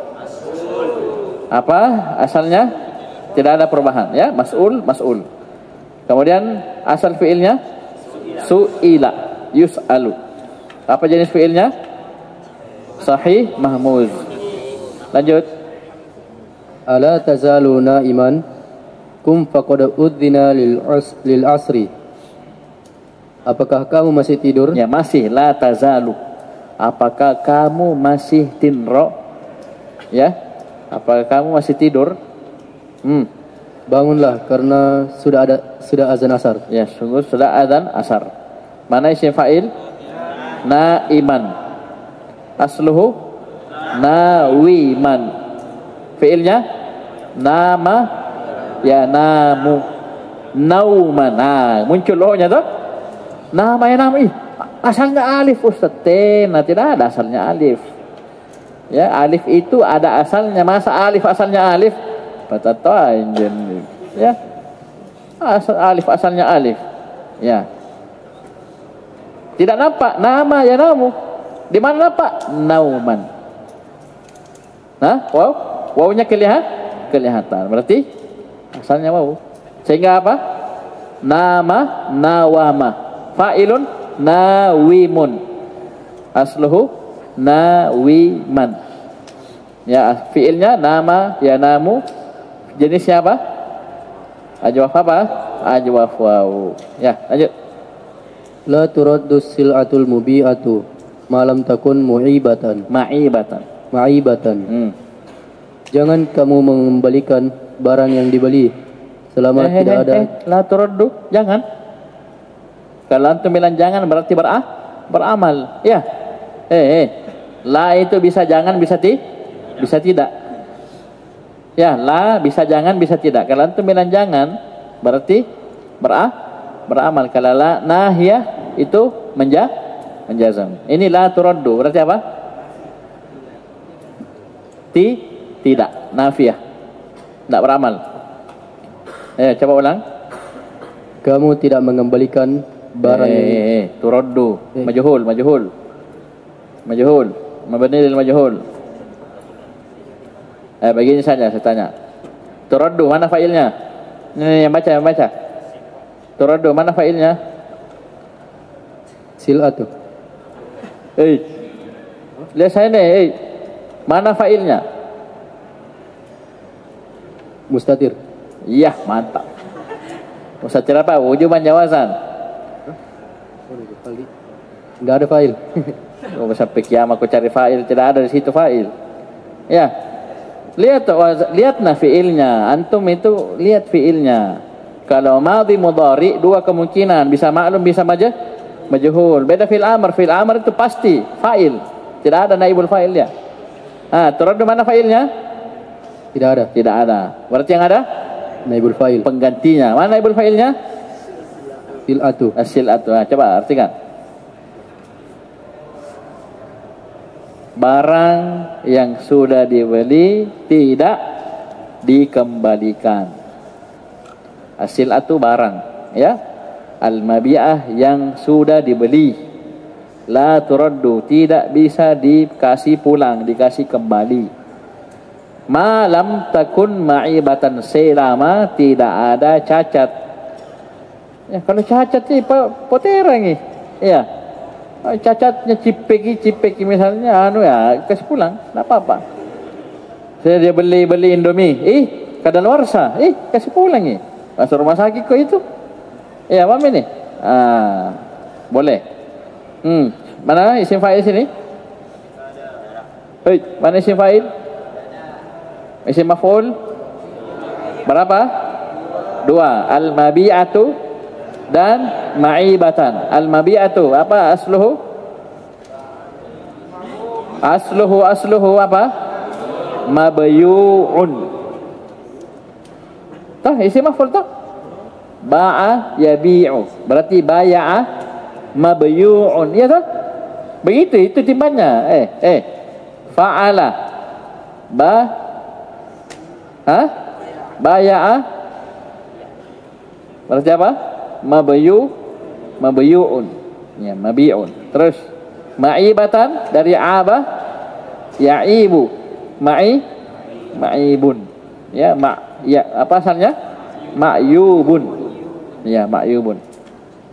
Apa asalnya? Tidak ada perubahan ya. Mas'ul. Kemudian asal fi'ilnya su'ila, yus'alu. Apa jenis fi'ilnya? Sahih mahmuz. Lanjut. Ala tazalu na'iman kum faqad udzina lil asri. Apakah kamu masih tidur? Ya, masih. La tazalu. Apakah kamu masih tinro? Ya. Apakah kamu masih tidur? Bangunlah karena sudah azan asar. Ya, sungguh sudah azan asar. Mana isim fa'il? Na'iman. Asluhu nawiman. Fi'ilnya nama, ya namu, nauman. Muncul lohnya tuh. Nama ya namu. Asalnya alif, Ustaz. Tidak ada asalnya alif. Ya, alif itu ada asalnya. Masa alif asalnya alif? Patatoin. Ya. Alif asalnya alif. Ya. Tidak nampak nama ya namu. Di mana nampak? Nauman. Wow. Wawunya kelihatan. Berarti asalnya waw. Sehingga apa? Nama, nawama. Fa'ilun, nawimun. Asluhu, nawiman. Ya, fi'ilnya nama, ya namu. Jenisnya apa? Ajwaf apa? Ajwaf waw. Ya, lanjut. La turaddu sil'atul mubi'atu malam takun mu'ibatan. Ma'ibatan. Jangan kamu mengembalikan barang yang dibeli selama tidak ada. La turaddu, jangan. Kalau antum bilang jangan berarti beramal. Ya. La itu bisa jangan, bisa tidak. Ya, la bisa jangan, bisa tidak. Kalau antum bilang jangan berarti beramal. Kalau la nahiyah itu menjazam. Ini la turaddu berarti apa? Tidak, nafiyah. Tidak beramal. Coba ulang. Kamu tidak mengembalikan barang yang turaddu, majhul. Mabni lil majhul. Begini saja saya tanya. Turaddu mana fa'ilnya? Ini yang baca. Turaddu mana fa'ilnya? Sil'atu. Lihat saya nih. Mana fa'ilnya? Mustatir. Iya, mantap. Mustatir apa? Wujuban jawazan. Enggak ada fa'il. Sampai kiamat aku cari fa'il, tidak ada di situ fa'il. Ya. Lihat fi'ilnya. Antum itu lihat fi'ilnya. Kalau madhi mudhari dua kemungkinan, bisa maklum, bisa majhul. Beda fi'il amr. Fi'il amr itu pasti fa'il. Tidak ada naibul fa'il ya. Turaddu mana fa'ilnya? Tidak ada. Berarti yang ada? Naibul fa'il. Penggantinya. Mana naibul fa'ilnya? Sil'atu. Sil'atu. Coba artikan. Barang yang sudah dibeli tidak dikembalikan. Sil'atu barang, ya. Al-mabi'ah yang sudah dibeli. La turaddu, tidak bisa dikasih pulang, dikasih kembali. Malam takun ma'ibatan, selama tidak ada cacat. Ya, kalau cacat sih potera nih. Ya. Cacatnya cipek misalnya kasih pulang, enggak apa-apa. Dia beli Indomie, kadaluarsa, kasih pulang nih. Masuk rumah sakit kok itu. Ya, paham ini? Boleh. Mana isim fa'il sini? Mana isim fa'il? Isim maf'ul berapa? Dua. Al-mabi'atu dan ma'ibatan. Al-mabi'atu apa asluhu? Asluhu apa? Mabyu'un. Tah isim maf'ul tah. Ba'a yabi'u. Berarti baya'a mabyu'un. Ya tah? Begitu itu timbannya. Fa'ala. Baya'a. Berarti apa? Mabyu'un. Ya, mabi'un. Terus ma'ibatan dari aba ya'ibu. Ma'ibun. Ya, ya apa asalnya? Ma'yubun. Ya, ma'yubun.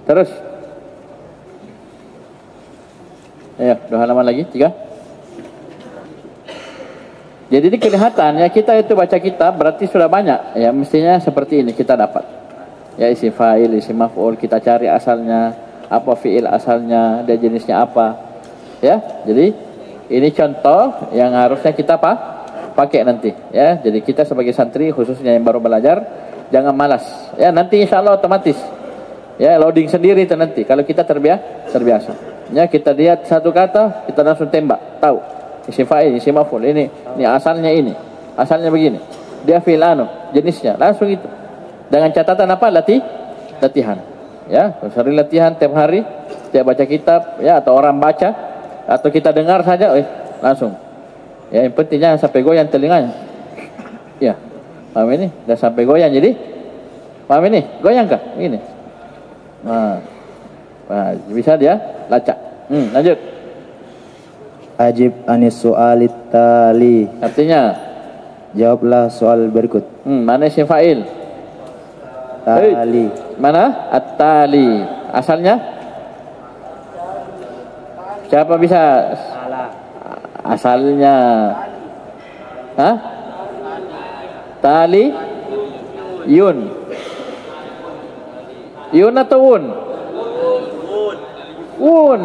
Terus ya, 2 halaman lagi, 3. Jadi ini kelihatannya kita itu baca kitab berarti sudah banyak. Ya, mestinya seperti ini kita dapat. Ya, isim fa'il, isim maf'ul, kita cari asalnya, apa fi'il asalnya, dia jenisnya apa. Ya, jadi ini contoh yang harusnya kita pakai nanti. Ya, jadi kita sebagai santri khususnya yang baru belajar jangan malas. Ya, nanti insya Allah otomatis. Ya, loading sendiri itu nanti kalau kita terbiasa. Ya, kita lihat satu kata kita langsung tembak, tahu isim fa'il, isim maf'ul, ini asalnya ini, asalnya begini, dia fi'il jenisnya langsung itu. Dengan catatan apa? Latihan. Ya, sering latihan tiap hari, tiap baca kitab, ya, atau orang baca, atau kita dengar saja, langsung. Ya, yang penting jangan sampai goyang telinganya. Ya, paham ini? Dah sampai goyang jadi, paham ini? Goyang kah? Ini. Nah, bisa dia lacak. Lanjut. Ajib anis su'alit tali. Artinya, jawablah soal berikut. Mana isim fa'il? Tali. Mana? At-tali. Asalnya? Siapa bisa? Asalnya. Hah? Tali. Yun. Yun atau wun? Wun.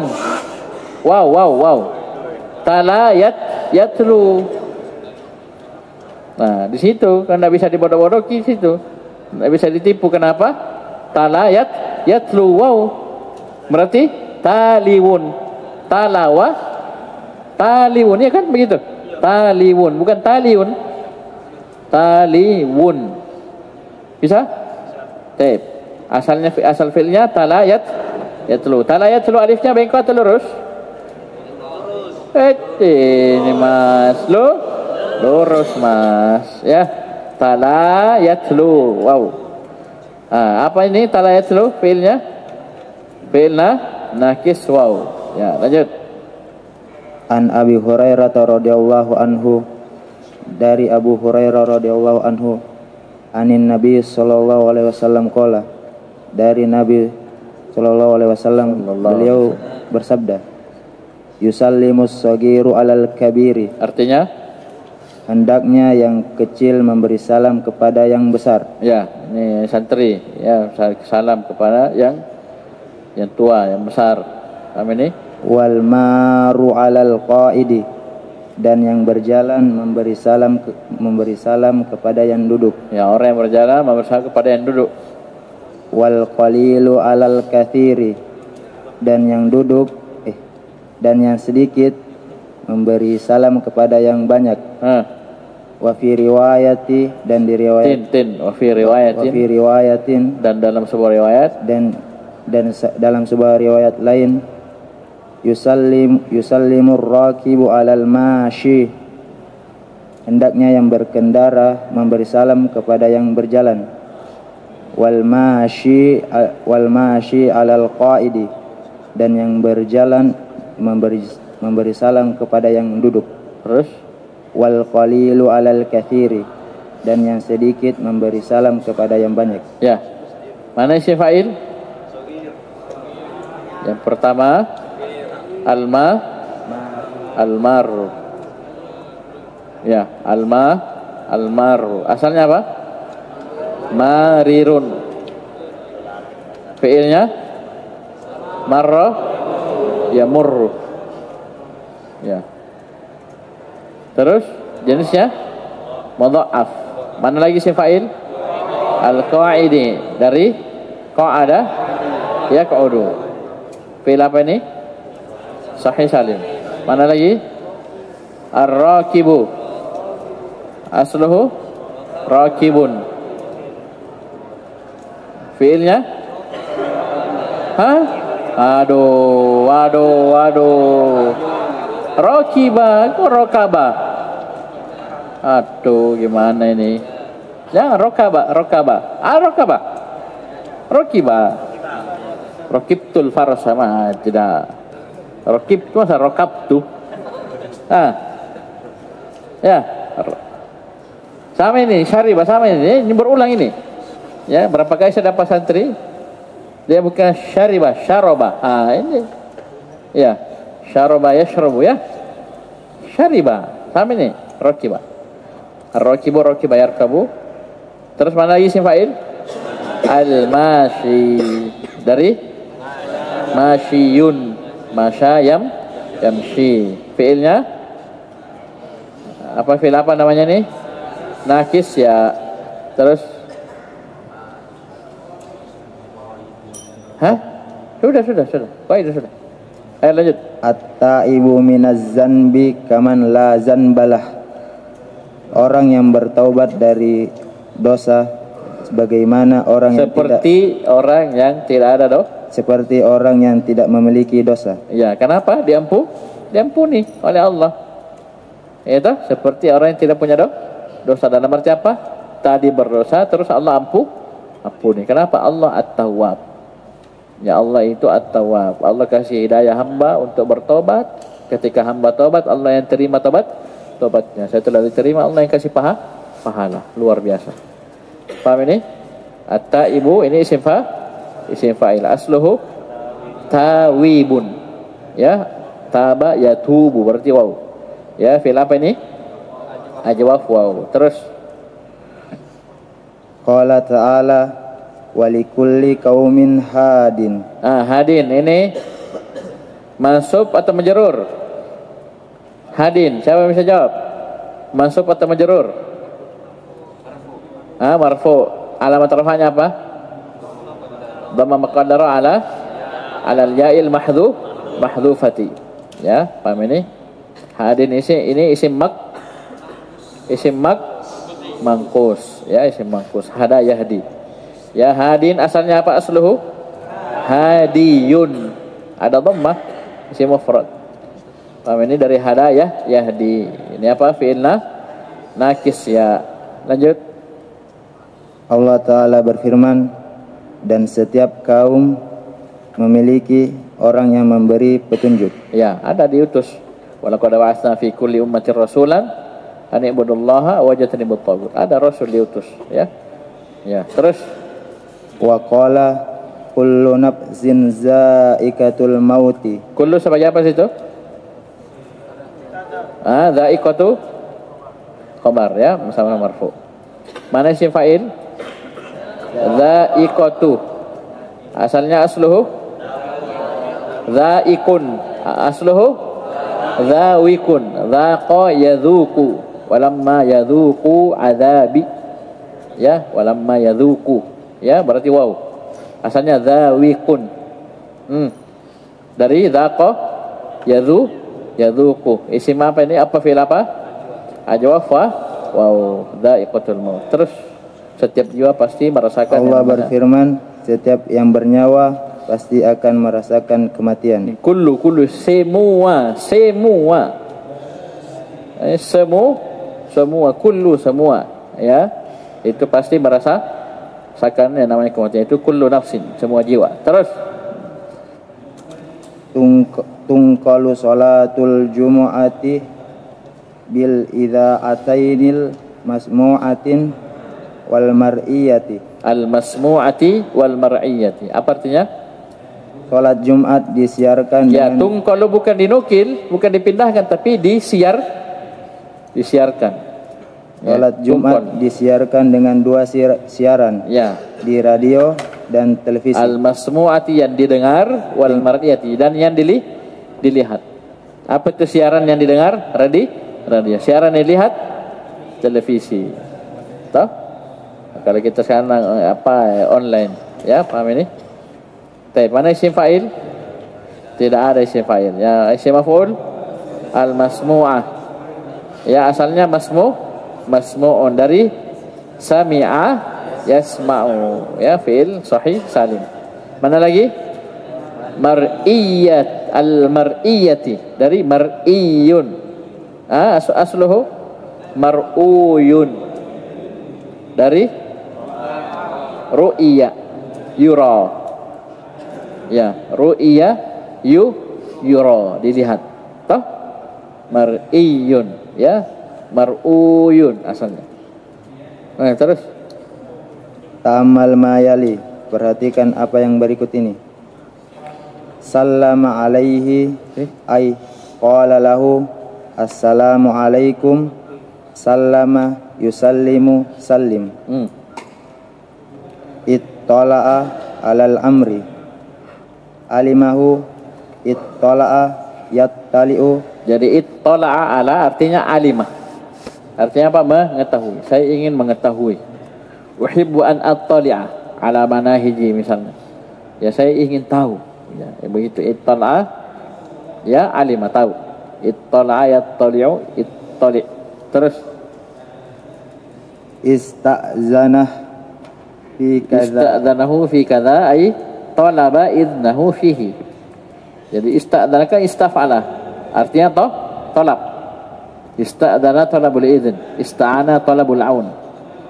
Wow. Tala yatlu. Nah, di situ kan tidak bisa dibodoh-bodohi situ. Tidak bisa ditipu. Kenapa? Tala yatlu. Wow. Berarti taliwun. Talawa taliwun, ya kan begitu? Taliwun, bukan taliun. Taliwun. Bisa? Baik. Asal fi'ilnya tala yatlu. Tala yatlu alifnya bengkok atau lurus? Ini Mas, lurus Mas, ya. Tala yatlu. Wow. Apa ini tala yatlu fi'ilnya? Fi'ilna nakis wow. Ya, lanjut. An Abi Hurairah radhiyallahu anhu, dari Abu Hurairah radhiyallahu anhu, anin Nabi sallallahu alaihi wasallam qala, dari Nabi sallallahu alaihi wasallam beliau bersabda, yusallimus sagiru alal kabiri. Artinya, hendaknya yang kecil memberi salam kepada yang besar. Ya, ini santri, ya, salam kepada yang tua, yang besar. Paham ini? Wal maru alal qaidi, dan yang berjalan memberi salam kepada yang duduk. Ya, orang yang berjalan memberi salam kepada yang duduk. Wal qalilu alal kathiri, dan yang duduk dan yang sedikit memberi salam kepada yang banyak. Wa fi riwayati, dan di riwayat wa fi riwayatin, dan dalam sebuah riwayat, dan dalam sebuah riwayat lain, yusallimur rakibu alal mashi, hendaknya yang berkendara memberi salam kepada yang berjalan. Wal mashi alal qaidi, dan yang berjalan memberi salam kepada yang duduk. Terus wal qalilu alal kathiri, dan yang sedikit memberi salam kepada yang banyak. Ya. Mana isim fa'il? Yang pertama almaru. Ya, almaru. Asalnya apa? Marirun. Fi'ilnya marra yamurru. Ya. Terus jenisnya mudha'af. Mana lagi isim fa'il? Al-qa'idi dari qa'ada yaq'udu. Fi'il apa ini? Sahih salim. Mana lagi? Ar-rakibu. Asluhu rakibun. Fi'ilnya? Hah? Waduh. Rakiba, kok rokaba? Aduh, gimana ini? Jangan rokaba. Rokaba. Rokiba. Rokibtul farsa mah tidak. Rokib itu masa rokab tuh. Ya. Sama ini, syaribah sama ini berulang ini. Ya, berapa kali saya dapat santri? Dia bukan syaribah, syarobah. Ini. Ya, syarobah yashrabu ya. Syaribah. Sama ini, rokibah. Ar-rakibu rakiba yarkabu. Terus mana lagi isim fa'il? Al-mashi. Dari masyiyun. Masya yamshi. Fi'ilnya apa, fi'il apa namanya nih? Nakis ya. Terus Sudah. Baik, sudah. Ayo lanjut. At-taibu minaz zanbi kaman la zanbalah. Orang yang bertaubat dari dosa sebagaimana orang yang seperti orang yang tidak memiliki dosa. Ya, kenapa? Diampuni oleh Allah. Itu seperti orang yang tidak punya dosa. Dalam arti apa? Tadi berdosa terus Allah ampuni. Kenapa? Allah At-Tawwab. Ya, Allah itu At-Tawwab. Allah kasih hidayah hamba untuk bertobat. Ketika hamba tobat, Allah yang terima tobatnya. Setelah diterima, Allah yang kasih pahala. Luar biasa. Paham ini? At-Taibu ini isim fa'il. Asluhu tawibun. Ya, taba yatubu berarti waw. Ya, fi'il apa ini? Ajwaf waw. Terus Qala ta'ala walikulli qaumin hadin. Hadin ini mansub atau majrur? Hadin, siapa yang bisa jawab? Mansub atau majrur? Marfu. Alamat rafa'nya apa? Dhamma muqaddara ala al-ya'il mahdhufati. Ya, paham ini? Hadin ini isim mangkus. Ya, isim mangkus. Hada yahdi. Ya, hadin asalnya apa? Asluhu hadiyun. Ada dhammah, isim mufrad. Paham ini dari hadayah yahdi. Ini apa? Fi'ilna nakis ya. Lanjut. Allah Ta'ala berfirman, dan setiap kaum memiliki orang yang memberi petunjuk. Ya, ada diutus. Walaqad ba'atsna fi kulli ummatin rasulan an ibudullaha wa jtanibut taghut. Ada rasul diutus, ya. Ya, terus Wa qala kullu nafsin za'iqatul mauti. kullu sebagai apa situ? Za'iqatu khabar ya, sama marfu. Mana isim fa'il? Za'iqatu. Asalnya asluhu za'iqun. Asluhu zawiqun. Zaqa yadhuqu. Walamma yadhuqu adzabi. Ya, walamma yadhuqu. Ya, berarti waw. Asalnya zawiqun. Dari zaqa yadhuqu. Isim apa ini? Apa fi'il apa? Ajwaf waw. Dha'iqatul maut. Terus setiap jiwa pasti merasakan. Allah berfirman, setiap yang bernyawa pasti akan merasakan kematian. Kullu semua. Semua kullu semua, ya. Itu pasti merasakan yang namanya kematian. Itu kullu nafsin, semua jiwa. Terus tungkalu salatul jumu'ati bil idza'atainil masmu'atin wal mar'iyati. Al masmu'ati wal mar'iyati. Apa artinya? Salat Jumat disiarkan ya, tungkalu bukan dinukil, bukan dipindahkan, tapi disiarkan. Salat Jumat disiarkan dengan dua siaran. Ya. Di radio dan televisi. Al-masmu'ati yang didengar, wal mar'iyati dan yang dilihat. Apa itu siaran yang didengar? Radio. Siaran yang dilihat? Televisi. Tahu? Kalau kita sekarang online, ya paham ini? Baik, mana isim fa'il? Tidak ada isim fa'il. Ya, isim maf'ul al-masmu'ah. Ya, asalnya masmu'un dari sami'a yasma'u. Ya, fi'il sahih salim. Mana lagi? Mar'iyat, al-mar'iyati dari mar'iyun. Asluhu mar'uyun dari ru'iya yura. Ya, ru'iya yura, dilihat. Toh? Mar'iyun, ya. Mar'uyun asalnya. Nah, terus Ta'ammal mayali, perhatikan apa yang berikut ini. Sallama alaihi ay qala lahu assalamu alaikum. Sallama yusallimu sallim. Ittala'a alal amri. Alimahu ittala'a yattali'u. jadi ittala'a ala artinya alimah. Artinya apa? Mengetahui. Saya ingin mengetahui. Uhibbu an attali'a ala manahiji misalnya. Ya, saya ingin tahu. Ya, begitu ittala'a, ya alimah, tahu. Ittala'a yattali'u, ittali'. Terus Ista'zanah fi kadza. ista'dzanahu fi kadza ay talaba idnahu fihi. Jadi ista'dzanaka istaf'ala. Artinya talab. Ista'dzana talabul idzn, ista'ana talabul aun,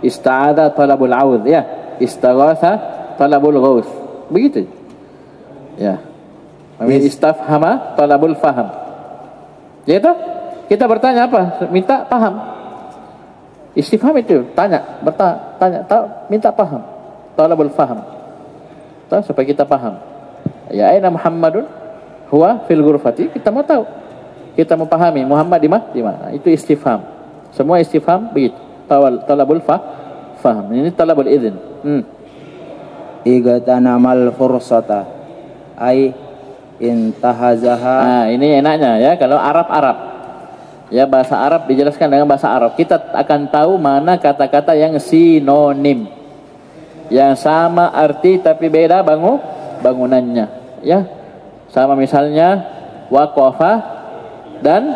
ista'adha talabul audh, ya. Istaghatha talabul ghaus. Begitu. Ya. Istafhama talabul faham. Ya itu. Kita bertanya apa? Minta paham. Istifham itu tanya, bertanya, minta paham. Talabul faham. Tahu supaya kita paham. Ya, aina Muhammadun? Huwa fil ghurfati. Kita mau tahu. Kita mau pahami Muhammad di mana? Itu istifham. Semua istifham begitu. Talabul faham. Ini talabul idzn. Igatanamal fursata ay intahazaha. Nah, ini enaknya ya kalau Arab. Ya, bahasa Arab dijelaskan dengan bahasa Arab. Kita akan tahu mana kata-kata yang sinonim, yang sama arti tapi beda bangunannya. Ya, sama misalnya waqafa dan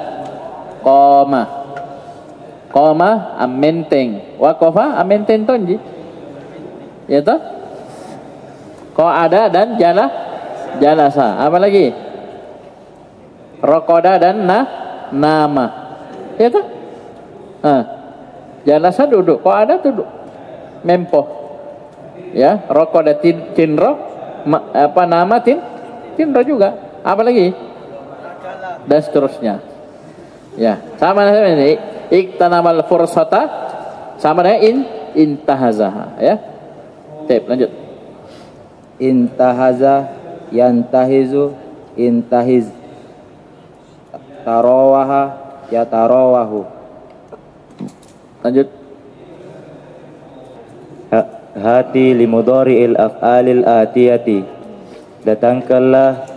qoma. Qoma amenteng, waqafa amenteng tonji. Ya toh? Qa'ada dan jalasa. Apa lagi? Raqada dan nama. Ya kan? Jalasa duduk, kok ada duduk. Mempoh. Ya, rokok ada tinro, nama tinro juga. Apa lagi? Dan seterusnya. Ya, sama dengan ini. Iktanamal fursata sama dengan intahazaha, ya. Tep, lanjut. Intahaza yantahizu intahiz. Tarawaha ya tarawahu. Lanjut. Hati limudhari'il af'alil atiyati. Datangkanlah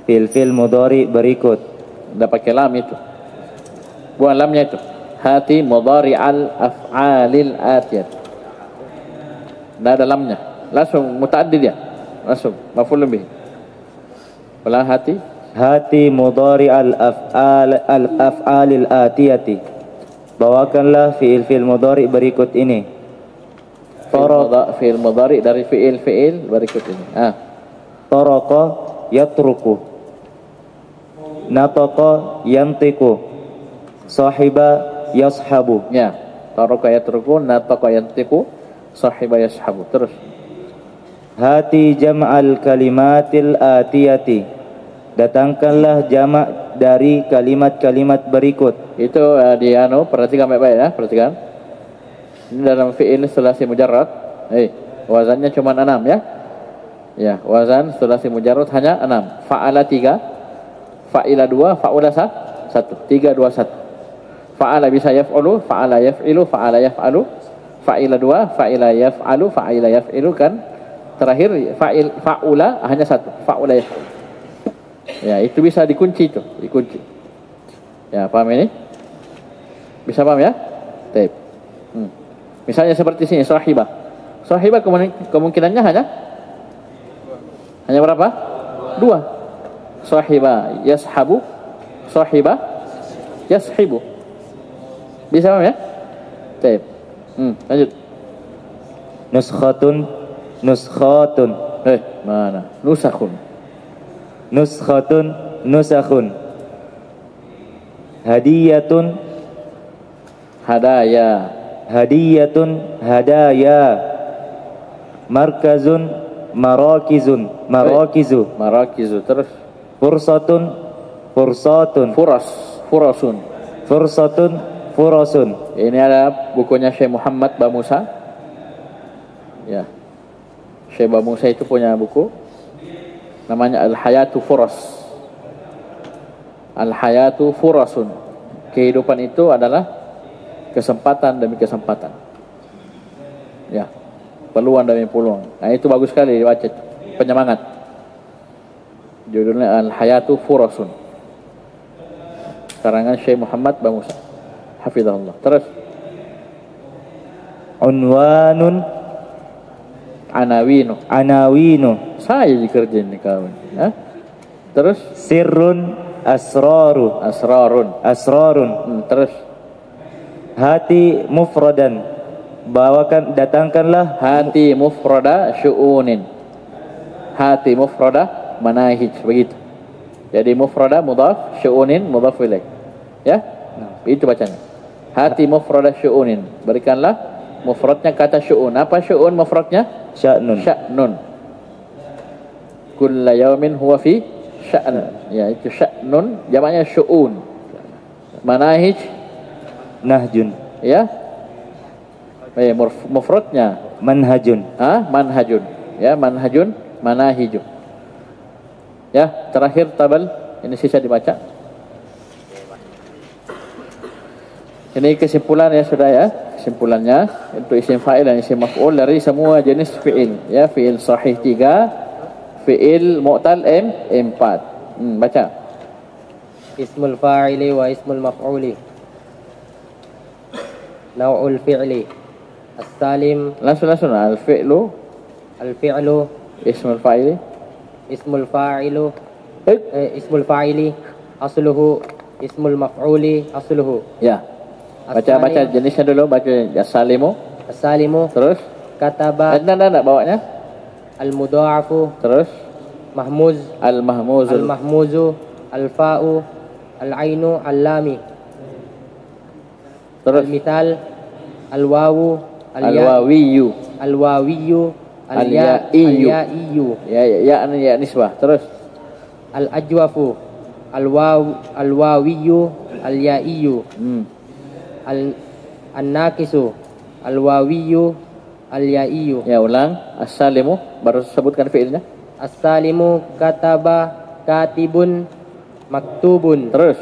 fil mudhari berikut. Udah pakai lam itu. Buang lamnya itu. Hati mudhari'al af'alil atiyat. Nggak ada lamnya. Langsung muta'addid ya. Langsung maf'ul bih. Ulang hati mudhari al-af'alil atiyati. Bawakanlah fi'il mudhari berikut ini. Fi'il mudhari dari fi'il berikut ini. Taraqa yatruku. Nataqa yantiku. Sahiba yashabu. Ya, taraqa yatruku, nataqa yantiku, sahiba yashabu. Terus. Hati jam'al kalimatil atiyati. Datangkanlah jamak dari kalimat-kalimat berikut. Itu perhatikan baik-baik ya, perhatikan. Ini dalam fi'il sulasi mujarrad. Wazannya cuma 6 ya. Ya, wazan sulasi mujarrad hanya 6. Fa'ala 3, fa'ila 2, fa'ula 1. 3 2 1. Fa'ala bisa yaf'ulu, fa'ala yaf'ilu, fa'ala yaf'alu. Fa'ila 2, fa'ila yaf'alu, fa'ila yaf'ilu kan. Terakhir fa'ula hanya 1, fa'ula yaf'alu. Ya, itu bisa dikunci itu, dikunci. Ya, paham ini? Bisa paham ya? Baik. Misalnya seperti sini sahibah. Sahibah kemungkinannya hanya berapa? 2. Sahibah yashabu, sahibah yashibu. Bisa paham ya? Baik. Lanjut. Nuskhatun. Mana? Nusakhun. Nusakhun. Hadiyatun. Hadaya. Marakizun. Marakizu. Terus. Fursatun. Furasun. Ini ada bukunya Syekh Muhammad Ba Musa. Ya. Syekh Ba Musa itu punya buku namanya Al-Hayatu Furas. Al-Hayatu Furasun. Kehidupan itu adalah kesempatan demi kesempatan. Ya. Peluang demi peluang. Nah, itu bagus sekali dibaca. Penyemangat. Judulnya Al-Hayatu Furasun. Karangan Syekh Muhammad Ba Musa. Hafizahullah. Terus. Unwanun. Anawinu. Saya dikerjain nih kawan. Terus. Sirrun. Asrarun. Terus. Hati mufradan. Datangkanlah hati mufrada syu'unin. Hati mufrada manahij. Begitu. Jadi mufrada mudhaf, syu'unin mudhaf ilaih. Ya? Itu bacanya. Hati mufrada syu'unin. Berikanlah mufradnya kata syu'un. Apa syu'un mufradnya? Sya'nun. Kulla yawmin huwa fi sya'n. Ya, itu sya'nun jamaknya syu'un. Manahij nahjun. Ya. Mufradnya manhajun. Manhajun. Ya, manhajun, manahijun. Ya, terakhir tabel ini sisa dibaca. Ini kesimpulan ya sudah ya. Kesimpulannya untuk isim fa'il dan isim maf'ul dari semua jenis fi'il. Ya, fi'il sahih 3, fi'il mu'tal 4. Baca. Ismul fa'ili wa ismul maf'uli. Naw'ul fi'li. As-salim. Langsung al-fi'lu. Ismul fa'ili. Ismul fa'ili. Asluhu. Ismul maf'uli. Asluhu. Ya. Baca jenisnya dulu. Baca as-salimu. Terus. Kataba. Tidak bawanya. Al-mudha'afu. Terus. Mahmuz. Al-mahmuzu. Al-fa'u. Al-ainu. Al-lami. Terus. Al-mithal. Al-wawu. Al-wawiyu. Al-ya'iyu. Ya nisbah. Terus. Al-ajwafu. Al-wawiyu. Al-ya'iyu. An-nakisu. Al-wawiyu. Al-ya'iyu. Ya, ulang. As-salimu. Baru sebutkan fi'ilnya. As-salimu kataba katibun maktubun. Terus.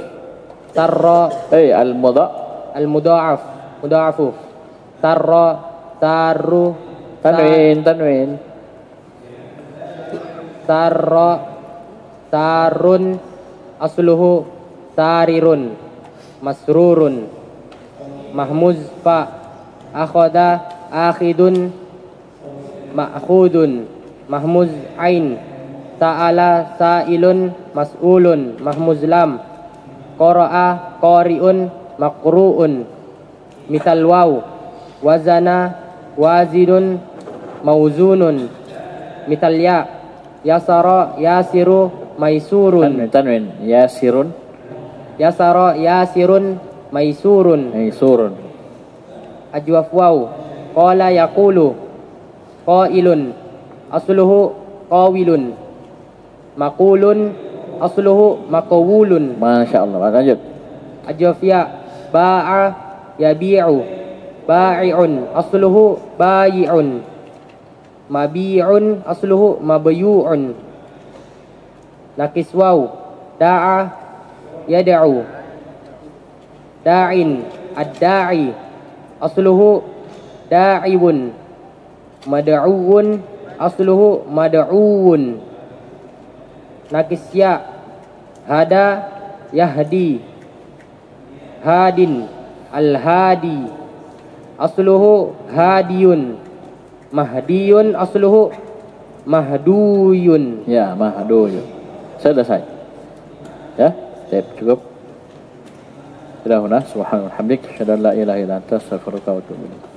Sarra. Al-mudha'afu. Sarra. Saru. Tanwin. Sarra. Sarun. Asluhu. Sarirun. Masrurun. Mahmuz fa. Akhoda. Akhidun. Ma'khudun. Mahmuz ain. Ta'ala. Sa'ilun. Mas'ulun. Mahmuz lam. Qara'a. Qari'un. Maqru'un. Misal waw. Wazana. Wazidun. Mauzunun. Misal ya. Yasara. Yasiru. Maisurun. Tanwin. Yasirun. Yasara. Yasirun. Maisurun. Ajwaf waw. Qala yaqulu. Qailun. Asluhu qawilun. Maqulun. Asluhu maqawulun. Masya Allah. Lanjut. Ajwaf ya. Ba'a yabi'u. Ba'i'un. Asluhu bayi'un. Mabi'un. Asluhu mabyu'un. Nakis waw. Da'a yada'u. Da'in. Ad-da'i. Asluhu da'iwun. Mad'uwun. Asluhu mad'uwun. Nakis ya. Hada yahdi. Hadin. Al-hadi. asluhu hadiyun. Mahdiyun asluhu mahduyun. Ya, mahduyun. Selesai. Ya, baik, cukup. Sudah, subhanallah, hamdik, asyhadu an la ilaha illa anta, astaghfiruka wa atubu ilaik.